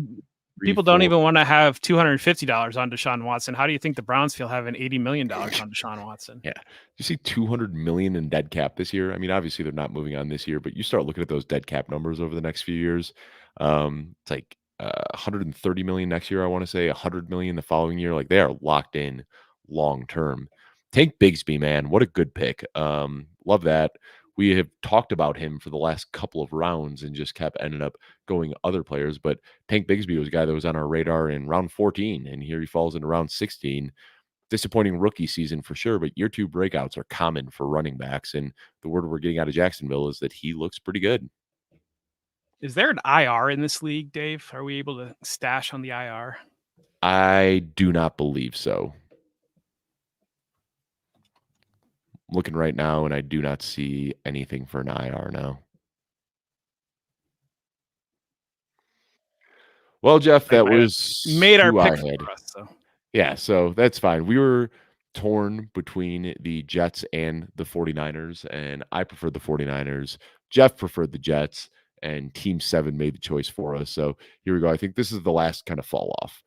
people don't even want to have $250 on Deshaun Watson. How do you think the Browns feel having $80 million on Deshaun Watson?
Yeah. You see 200 million in dead cap this year. I mean, obviously they're not moving on this year, but you start looking at those dead cap numbers over the next few years. It's like 130 million next year. I want to say 100 million the following year. Like they are locked in long term. Tank Bigsby, man, what a good pick. Love that. We have talked about him for the last couple of rounds and just kept ended up going other players. But Tank Bigsby was a guy that was on our radar in round 14, and here he falls into round 16. Disappointing rookie season for sure, but year 2 breakouts are common for running backs. And the word we're getting out of Jacksonville is that he looks pretty good.
Is there an IR in this league, Dave? Are we able to stash on the IR?
I do not believe so. I'm looking right now, and I do not see anything for an IR now. Well, Jeff, that was
Made our
who I
pick
had.
for us. So
Yeah, so that's fine. We were torn between the Jets and the 49ers, and I preferred the 49ers. Jeff preferred the Jets, and Team 7 made the choice for us. So here we go. I think this is the last kind of fall off.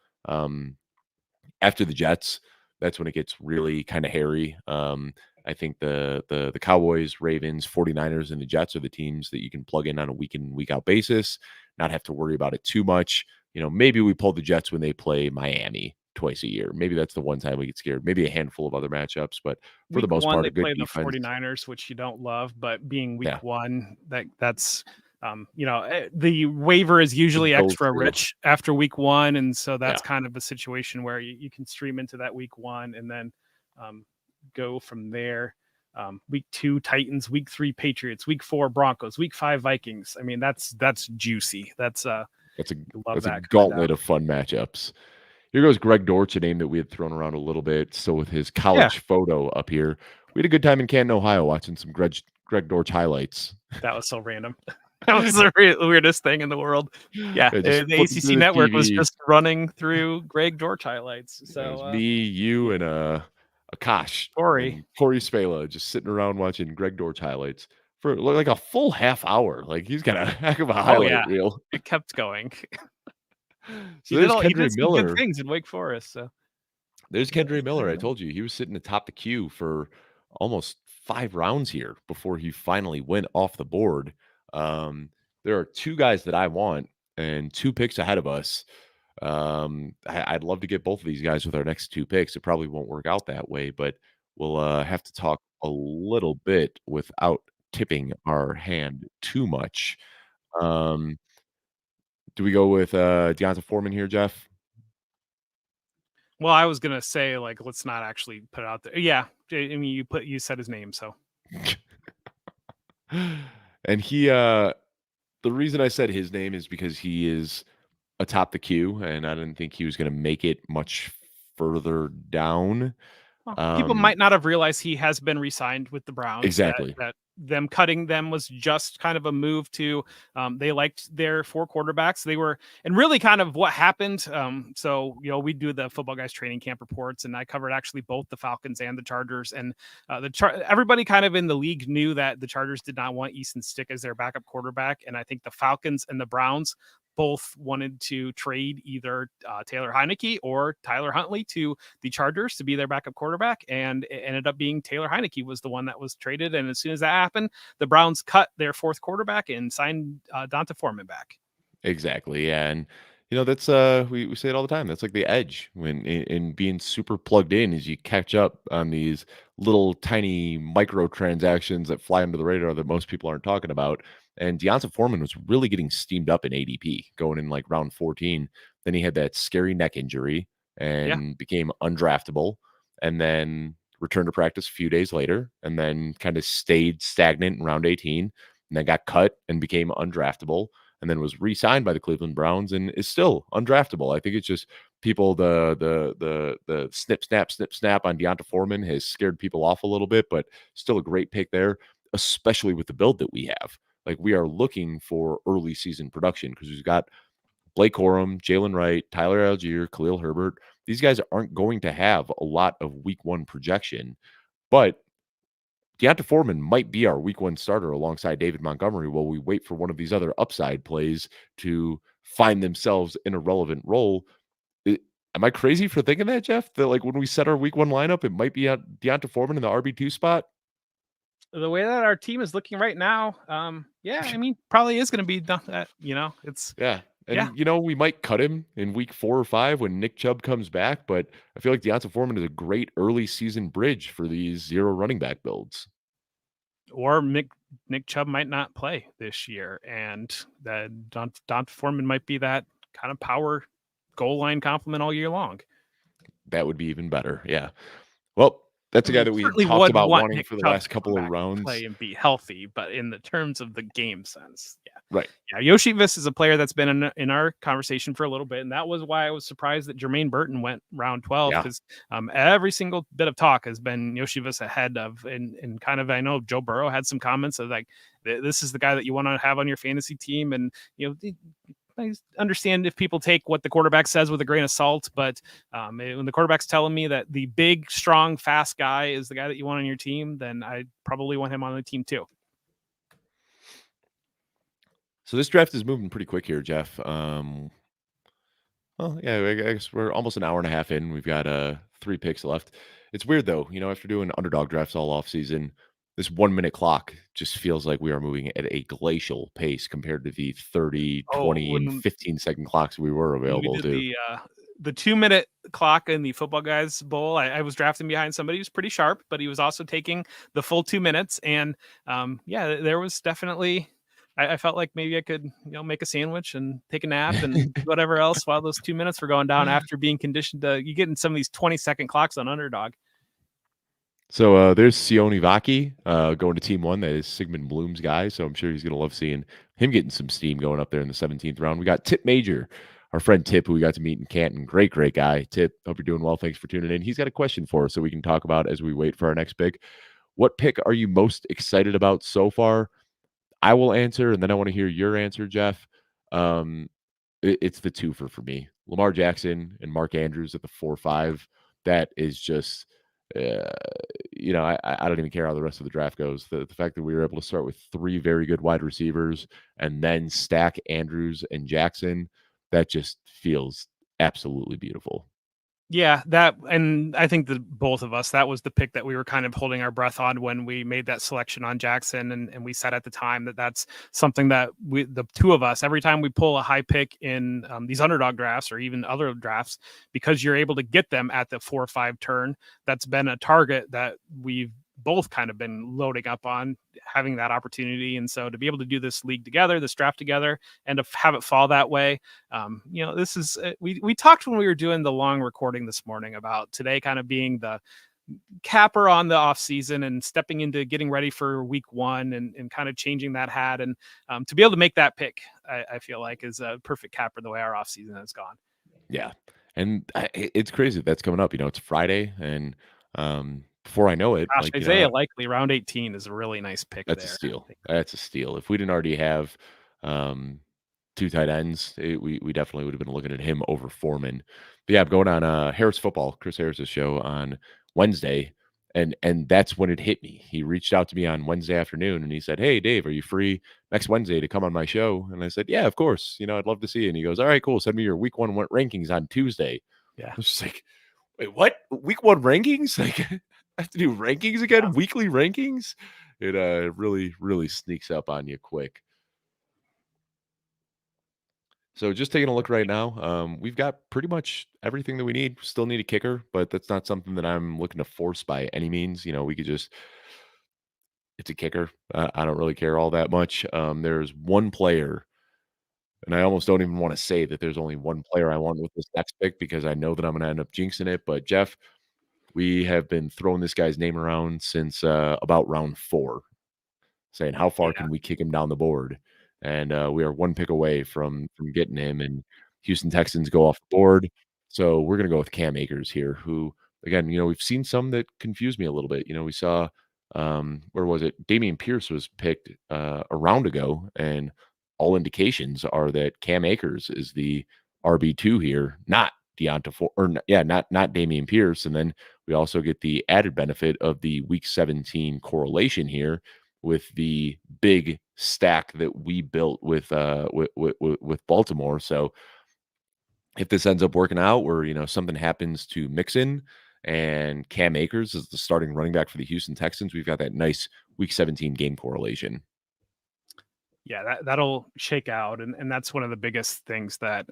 After the Jets, that's when it gets really kind of hairy. I think the Cowboys, Ravens, 49ers, and the Jets are the teams that you can plug in on a week in, week out basis, not have to worry about it too much. Maybe we pull the Jets when they play Miami twice a year. Maybe that's the one time we get scared. Maybe a handful of other matchups, but for the
Week
most
1,
part,
they
a good
play the
defense.
49ers, which you don't love, but being
Yeah,
week 1, that's, the waiver is
the
usually
Bills
extra
too.
rich after week 1, and so
Yeah,
that's kind of a situation where you can stream into that week 1 and then, um, go from there. Week 2, Titans, week 3, Patriots, week 4, Broncos, week 5, Vikings. I mean, that's juicy.
that's a
Love
that's a
that coming down.
gauntlet of fun matchups. Here goes Greg Dortch, a name that we had thrown around a little bit. So with his
Yeah,
college photo up here, we had a good time in Canton, Ohio, watching some Greg Dortch highlights.
that was so random. That was the weirdest thing in the world. Yeah,
Yeah, just
the
flipping
ACC
through the
network was
TV.
just running through Greg Dortch highlights.
It
So,
was me, you,
yeah,
and Akash
Corey,
and Corey Spela just sitting around watching Greg Dortch highlights for like a full half hour. Like he's got a heck of a
oh
highlight
yeah,
reel.
it kept going.
So there's
He
Kendra
did some good
Miller.
things in Wake Forest. So
There's
that
Kendra
was
Miller. I told you he was sitting atop the queue for almost 5 rounds here before he finally went off the board. Um, there are two guys that I want and two picks ahead of us. I'd love to get both of these guys with our next two picks. It probably won't work out that way, but we'll have to talk a little bit without tipping our hand too much. Um, do we go with Deonta Foreman here, Jeff?
well, I was gonna say like let's not actually put it out there. Yeah, I mean you said his name, so
And the reason I said his name is because he is atop the queue, and I didn't think he was gonna make it much further down.
well, people
Um,
might not have realized he has been re-signed with the Browns.
exactly.
That them cutting them was just kind of a move to. They liked their 4 quarterbacks. They were, and really kind of what happened. So we do the football guys training camp reports, and I covered actually both the Falcons and the Chargers. And everybody kind of in the league knew that the Chargers did not want Easton Stick as their backup quarterback, and I think the Falcons and the Browns both wanted to trade either Taylor Heineke or Tyler Huntley to the Chargers to be their backup quarterback, and it ended up being Taylor Heineke was the one that was traded. And as soon as that happened, the Browns cut their 4th quarterback and signed Donta Foreman back.
Exactly, yeah, and, that's, we say it all the time, that's like the edge when in being super plugged in as you catch up on these little tiny micro transactions that fly under the radar that most people aren't talking about, and Deonta Foreman was really getting steamed up in ADP going in, like, round 14, then he had that scary neck injury
Yeah,
and became undraftable, and then returned to practice a few days later, and then kinda stayed stagnant in round 18, and then got cut and became undraftable, and then was re-signed by the Cleveland Browns and is still undraftable. I think it's just people the snip snap on Deonta Foreman has scared people off a little bit, but still a great pick there, especially with the build that we have. Like we are looking for early season production because we've got Blake Corum, Jalen Wright, Tyler Algier, Khalil Herbert. These guys aren't going to have a lot of week one projection, but Deonta Foreman might be our week one starter alongside David Montgomery while we wait for one of these other upside plays to find themselves in a relevant role. Am I crazy for thinking that, Jeff? That like when we set our week one lineup, it might be Deonta Foreman in the RB2 spot?
the way that our team is looking right now, yeah, I mean, probably is going to be that. It's
Yeah.
yeah.
And, we might cut him in week 4 or 5 when Nick Chubb comes back, but I feel like Deonta Foreman is a great early season bridge for these zero running back builds.
Or Nick Chubb might not play this year, and that Donta Foreman might be that kind of power goal line compliment all year long.
That would be even better. Yeah. Well, that's
I
a guy
mean,
that we had
certainly
talked
would
about
want
wanting
Nick
for the
Chubb
last
to come
couple of
back and
rounds.
play and be healthy, but in the terms of the game sense, yeah.
Right.
Yeah, Yoshi Viss is a player that's been in our conversation for a little bit, and that was why I was surprised that Jermaine Burton went round 12
Yeah.
because every single bit of talk has been Yoshi Viss ahead of, and kind of I know Joe Burrow had some comments of like this is the guy that you want to have on your fantasy team, and I understand if people take what the quarterback says with a grain of salt, but when the quarterback's telling me that the big, strong, fast guy is the guy that you want on your team, then I probably want him on the team too.
So this draft is moving pretty quick here, Jeff. Well, yeah, I guess we're almost an hour and a half in. We've got 3 picks left. It's weird though, after doing underdog drafts all off season, this 1 minute clock just feels like we are moving at a glacial pace compared to the 30,
Oh,
20, and 15-second clocks we were
when we
available
did
to.
the 2-minute clock in the Football Guys Bowl, I was drafting behind somebody who's pretty sharp, but he was also taking the full 2 minutes. And yeah, there was definitely, I felt like maybe I could, make a sandwich and take a nap and whatever else while those 2 minutes were going down after being conditioned to, you get in some of these 20-second clocks on underdog.
So there's Sione Vaki going to team 1. That is Sigmund Bloom's guy. So I'm sure he's going to love seeing him getting some steam going up there in the 17th round. We got Tip Major, our friend Tip, who we got to meet in Canton. Great guy. Tip, hope you're doing well. Thanks for tuning in. He's got a question for us so we can talk about as we wait for our next pick. What pick are you most excited about so far? I will answer, and then I want to hear your answer, Jeff. It's the twofer for me. Lamar Jackson and Mark Andrews at the 4-5. That is just I don't even care how the rest of the draft goes. The fact that we were able to start with 3 very good wide receivers and then stack Andrews and Jackson, that just feels absolutely beautiful.
Yeah, and I think that both of us, that was the pick that we were kind of holding our breath on when we made that selection on Jackson. And we said at the time that that's something that the two of us, every time we pull a high pick in these underdog drafts or even other drafts, because you're able to get them at the 4 or 5 turn, that's been a target that we've both kind of been loading up on, having that opportunity. And so to be able to do this league together, this draft together, and to have it fall that way, this is, we talked when we were doing the long recording this morning about today kind of being the capper on the off season and stepping into getting ready for week 1 and kind of changing that hat. And to be able to make that pick, I feel like is a perfect capper the way our off season has gone.
Yeah. And it's crazy that's coming up. It's Friday, and before I know it,
Gosh, Isaiah Likely round 18 is a really nice pick.
That's
there.
a steal. That's a steal. If we didn't already have 2 tight ends, we definitely would have been looking at him over Foreman. But yeah, I'm going on Harris Football, Chris Harris's show on Wednesday, and that's when it hit me. He reached out to me on Wednesday afternoon, and he said, "Hey, Dave, are you free next Wednesday to come on my show?" And I said, "Yeah, of course. I'd love to see you." And he goes, "All right, cool. Send me your week 1 rankings on Tuesday."
Yeah.
I was just like, "Wait, what? Week 1 rankings? Like, I have to do rankings again?
Yeah.
Weekly rankings?" It really sneaks up on you quick. So just taking a look right now, we've got pretty much everything that we need. Still need a kicker, but that's not something that I'm looking to force by any means. We could just it's a kicker. I don't really care all that much. There's one player, and I almost don't even want to say that there's only one player I want with this next pick because I know that I'm going to end up jinxing it. But Jeff, we have been throwing this guy's name around since about round 4. Saying how far
Yeah.
can we kick him down the board? And we are 1 pick away from getting him, and Houston Texans go off the board. So we're gonna go with Cam Akers here, who again, we've seen some that confuse me a little bit. We saw where was it? Dameon Pierce was picked a round ago, and all indications are that Cam Akers is the RB2 here, not Deonta not Dameon Pierce. And then we also get the added benefit of the week 17 correlation here with the big stack that we built with Baltimore. So if this ends up working out where something happens to Mixon and Cam Akers is the starting running back for the Houston Texans, we've got that nice week 17 game correlation.
Yeah, that'll shake out, and that's one of the biggest things that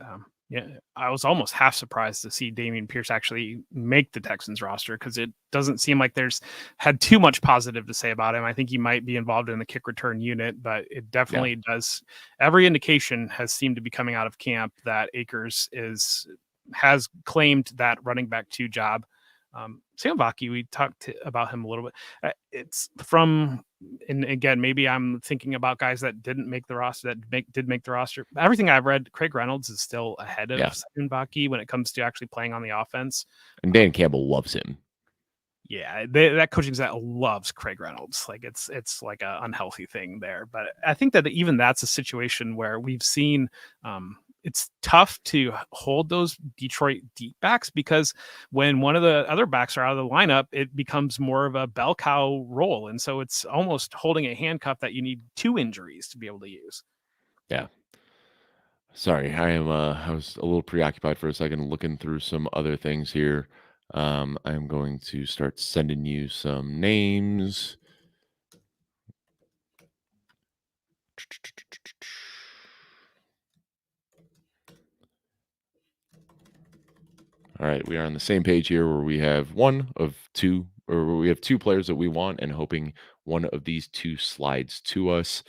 I was almost half surprised to see Dameon Pierce actually make the Texans roster because it doesn't seem like there's had too much positive to say about him. I think he might be involved in the kick return unit, but it definitely does. Every indication has seemed to be coming out of camp that Akers has claimed that running back 2 job. Sam Vaki, we talked about him a little bit. It's from, and again, maybe I'm thinking about guys that didn't make the roster did make the roster. Everything I've read, Craig Reynolds is still ahead of Sam Vaki when it comes to actually playing on the offense.
And Dan Campbell loves him.
Yeah, that coaching staff loves Craig Reynolds. Like it's like an unhealthy thing there. But I think that even that's a situation where we've seen it's tough to hold those Detroit deep backs because when one of the other backs are out of the lineup, it becomes more of a bell cow role. And so it's almost holding a handcuff that you need 2 injuries to be able to use.
Yeah. Sorry, I was a little preoccupied for a second looking through some other things here. I'm going to start sending you some names. All right, we are on the same page here where we have one of two, or we have 2 players that we want and hoping one of these 2 slides to us.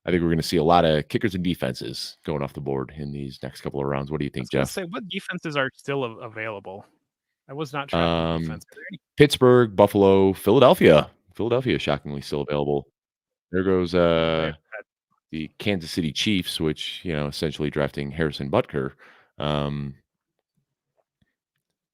I think we're going to see a lot of kickers and defenses going off the board in these next couple of rounds. What do you
I
think,
was gonna
Jeff?
say, what defenses are still available? I was not tracking
Um,
defense. Are there any
Pittsburgh, Buffalo, Philadelphia. Philadelphia is shockingly still available. There goes
they
the Kansas City Chiefs, which, essentially drafting Harrison Butker. Um,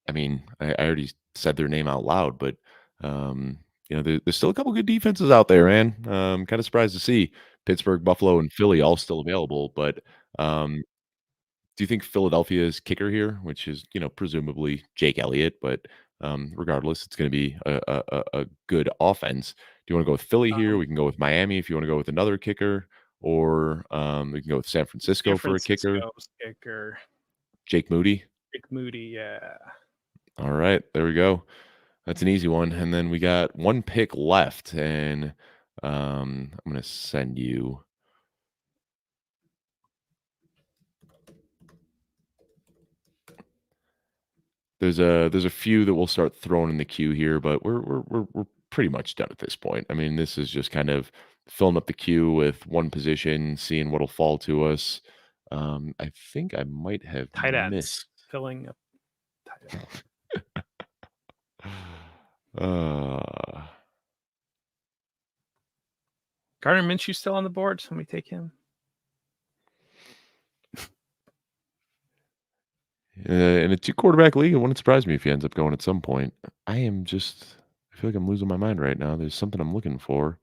I mean, I already said their name out loud, but there's still a couple good defenses out there, man. Kind of surprised to see Pittsburgh, Buffalo, and Philly all still available. But um, do you think Philadelphia's kicker here, which is presumably Jake Elliott, but regardless, it's going to be a good offense. Do you want to go with Philly here? We can go with Miami if you want to go with another kicker, or we can go with San
San
Francisco for a kicker.
Francisco's kicker,
Jake Moody.
Dick Moody. Yeah.
All right, there we go. That's an easy one. And then we got 1 pick left, and I'm gonna send you. There's a few that we'll start throwing in the queue here, but we're pretty much done at this point. I mean, this is just kind of filling up the queue with one position, seeing what'll fall to us. I think I might have
Tight ends
missed.
filling up tight end.
Uh,
Gardner Minshew still on the board. Let me take him.
In a 2-quarterback league, it wouldn't surprise me if he ends up going at some point. I feel like I'm losing my mind right now. There's something I'm looking for,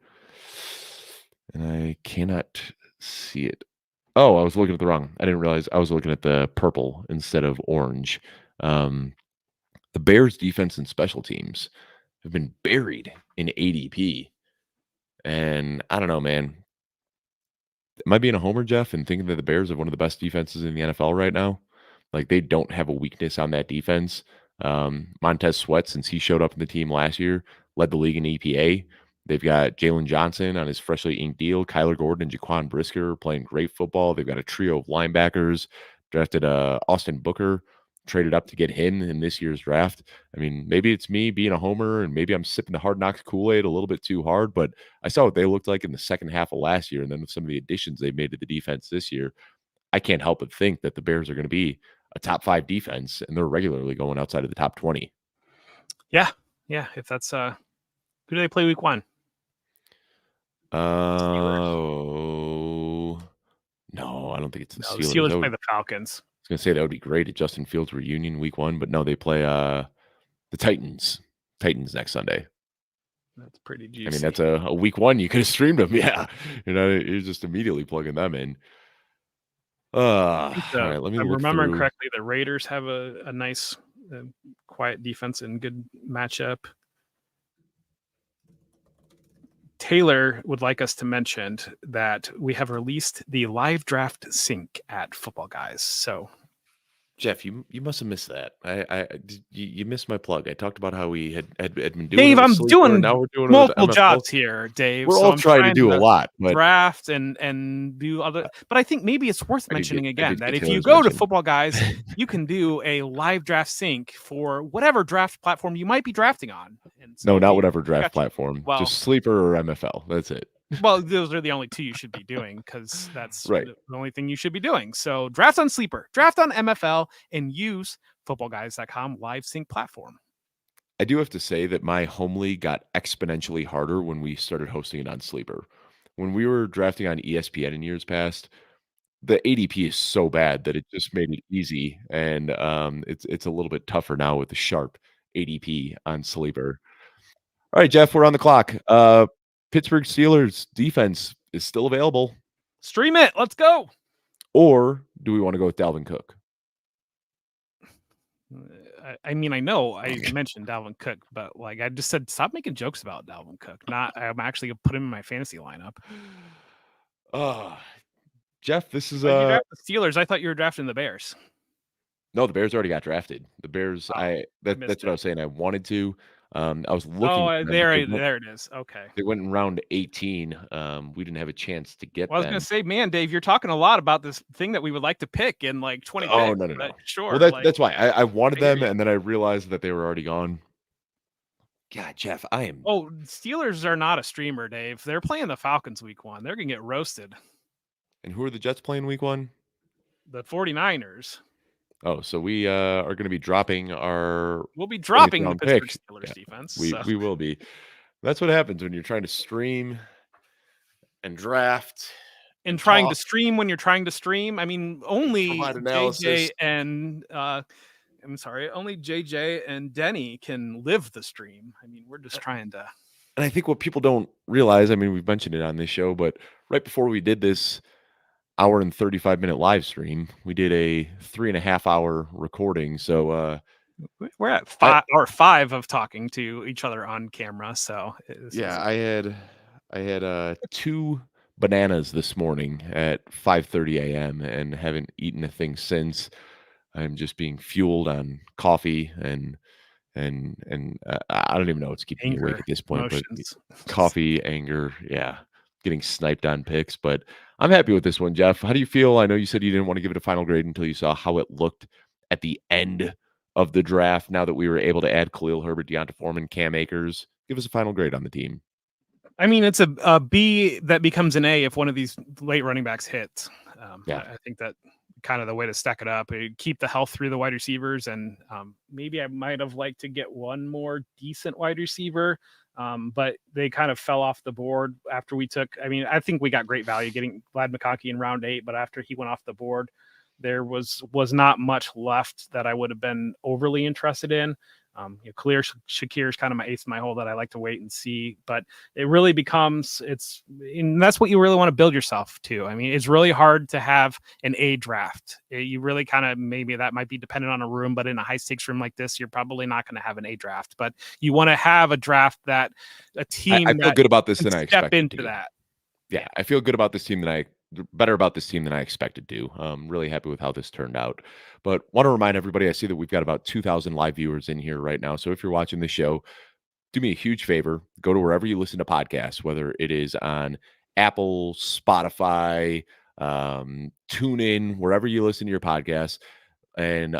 and I cannot see it. Oh, I was looking at the wrong. I didn't realize I was looking at the purple instead of orange. The Bears defense and special teams have been buried in ADP. And I don't know, man. Am I being a homer, Jeff, and thinking that the Bears have one of the best defenses in the NFL right now? Like, they don't have a weakness on that defense. Montez Sweat, since he showed up in the team last year, led the league in EPA. They've got Jalen Johnson on his freshly inked deal. Kyler Gordon and Jaquan Brisker playing great football. They've got a trio of linebackers. Drafted Austin Booker, traded up to get him in this year's draft. I mean, maybe it's me being a homer, and maybe I'm sipping the Hard Knocks Kool-Aid a little bit too hard, but I saw what they looked like in the second half of last year, and then with some of the additions they made to the defense this year, I can't help but think that the Bears are going to be a top 5 defense, and they're regularly going outside of the top 20.
Yeah. If that's who do they play week 1?
Oh, no, I don't think it's the
No,
Steelers.
the Steelers play the Falcons.
I was going to say that would be great at Justin Fields reunion week 1, but no, they play the Titans. Titans next Sunday.
That's pretty juicy.
I mean, that's a week 1 you could have streamed them. Yeah, you're just immediately plugging them in. All right, let me
I'm
look
remembering
through.
correctly, the Raiders have a nice, quiet defense and good matchup. Taylor would like us to mention that we have released the live draft sync at Football Guys. So,
Jeff, you must have missed that. You missed my plug. I talked about how we had been doing.
Dave,
it with
I'm
Sleeper,
doing
and now we're doing
multiple
it with MFL.
jobs here, Dave.
We're
so
all
I'm
trying to do a lot, but
draft and do other. But I think maybe it's worth mentioning again that if you go to Football Guys, you can do a live draft sync for whatever draft platform you might be drafting on. And so
no, not whatever draft platform.
Well,
just Sleeper or MFL. That's it.
Well, those are the only 2 you should be doing because that's
right.
the only thing you should be doing. So draft on Sleeper, draft on MFL, and use footballguys.com live sync platform.
I do have to say that my home league got exponentially harder when we started hosting it on Sleeper. When we were drafting on ESPN in years past, the ADP is so bad that it just made it easy, and it's a little bit tougher now with the sharp ADP on Sleeper. All right, Jeff, we're on the clock. Pittsburgh Steelers defense is still available.
Stream it. Let's go.
Or do we want to go with Dalvin Cook?
I mean, I know I mentioned Dalvin Cook, but like I just said, stop making jokes about Dalvin Cook. Not, I'm actually gonna put him in my fantasy lineup.
Uh, Jeff, this is
Why did you draft the Steelers? I thought you were drafting the Bears.
no, the Bears already got drafted. The Bears,
Oh, I
that's
missed
what I
it.
was saying. I wanted to. I was looking
Oh,
for them, but
there it is. Okay.
they went in round 18. We didn't have a chance to get
Well, I was gonna
them.
say, man, Dave, you're talking a lot about this thing that we would like to pick in like 20
Oh,
picks,
no, no,
but
no. Well,
sure, like
that's why I wanted
I hear
them,
you.
and then I realized that they were already gone. God, Jeff, I am.
Oh, Steelers are not a streamer, Dave. They're playing the Falcons week 1. They're gonna get roasted.
And who are the Jets playing week 1?
The 49ers.
Oh, so we are going to be dropping our
We'll be
20th
dropping the
round
Pittsburgh
pick.
Steelers
Yeah,
defense.
we
So
we will be. That's what happens when you're trying to stream and draft
and
and
trying to
talk,
stream when you're trying to stream. I mean, only
provide analysis.
JJ and I'm sorry, only JJ and Denny can live the stream. I mean, we're just trying to.
And I think what people don't realize, I mean, we've mentioned it on this show, but right before we did this hour and 35-minute live stream, we did a 3.5 hour recording. So
We're at
I
5 of talking to each other on camera. So this is
yeah, I had 2 bananas this morning at 5:30 a.m. and haven't eaten a thing since. I'm just being fueled on coffee and I don't even know what's keeping me awake
anger,
at this point, but
emotions.
coffee, anger, yeah, getting sniped on picks. But I'm happy with this one, Jeff. How do you feel? I know you said you didn't want to give it a final grade until you saw how it looked at the end of the draft. Now that we were able to add Khalil Herbert, Deonta Foreman, Cam Akers, give us a final grade on the team.
I mean, it's a B that becomes an A if one of these late running backs hits.
Yeah.
I think that kind of the way to stack it up. Keep the health through the wide receivers, and maybe I might have liked to get one more decent wide receiver, but they kind of fell off the board after we took. I mean, I think we got great value getting Vlad McConkey in round 8, but after he went off the board, there was not much left that I would have been overly interested in. Clear Shakir is kind of my ace in my hole that I like to wait and see, but it really becomes and that's what you really want to build yourself to. I mean, it's really hard to have an A draft. You really kind of, maybe that might be dependent on a room, but in a high stakes room like this, you're probably not going to have an A draft, but you want to have a draft that a team
I feel
that
good about this
can
than I
step
expected
into
to.
that.
Yeah, I feel good about this team better about this team than I expected to. Really happy with how this turned out. But want to remind everybody, I see that we've got about 2,000 live viewers in here right now. So if you're watching the show, do me a huge favor, go to wherever you listen to podcasts, whether it is on Apple, Spotify, TuneIn, wherever you listen to your podcasts, and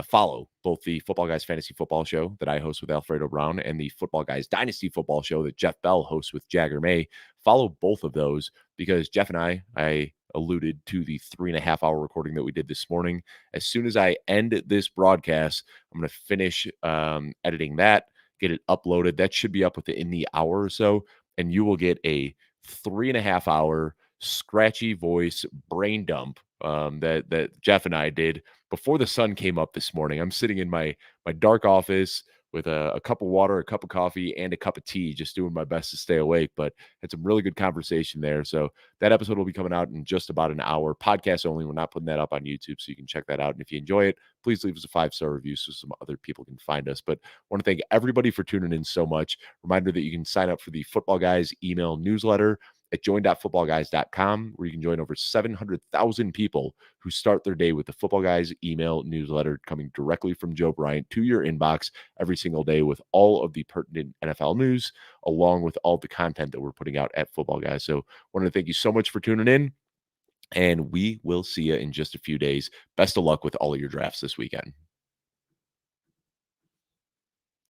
follow both the Football Guys Fantasy Football Show that I host with Alfredo Brown and the Football Guys Dynasty Football Show that Jeff Bell hosts with Jagger May. Follow both of those because Jeff and I alluded to the 3.5 hour recording that we did this morning. As soon as I end this broadcast, I'm going to finish editing that, get it uploaded. That should be up within the hour or so, and you will get a 3.5 hour scratchy voice brain dump that Jeff and I did before the sun came up this morning. I'm sitting in my dark office with a cup of water, a cup of coffee, and a cup of tea, just doing my best to stay awake. But had some really good conversation there. So that episode will be coming out in just about an hour. Podcast only. We're not putting that up on YouTube, so you can check that out. And if you enjoy it, please leave us a 5-star review so some other people can find us. But I want to thank everybody for tuning in so much. Reminder that you can sign up for the Football Guys email newsletter at join.footballguys.com, where you can join over 700,000 people who start their day with the Football Guys email newsletter coming directly from Joe Bryant to your inbox every single day with all of the pertinent NFL news, along with all the content that we're putting out at Football Guys. So I want to thank you so much for tuning in, and we will see you in just a few days. Best of luck with all of your drafts this weekend.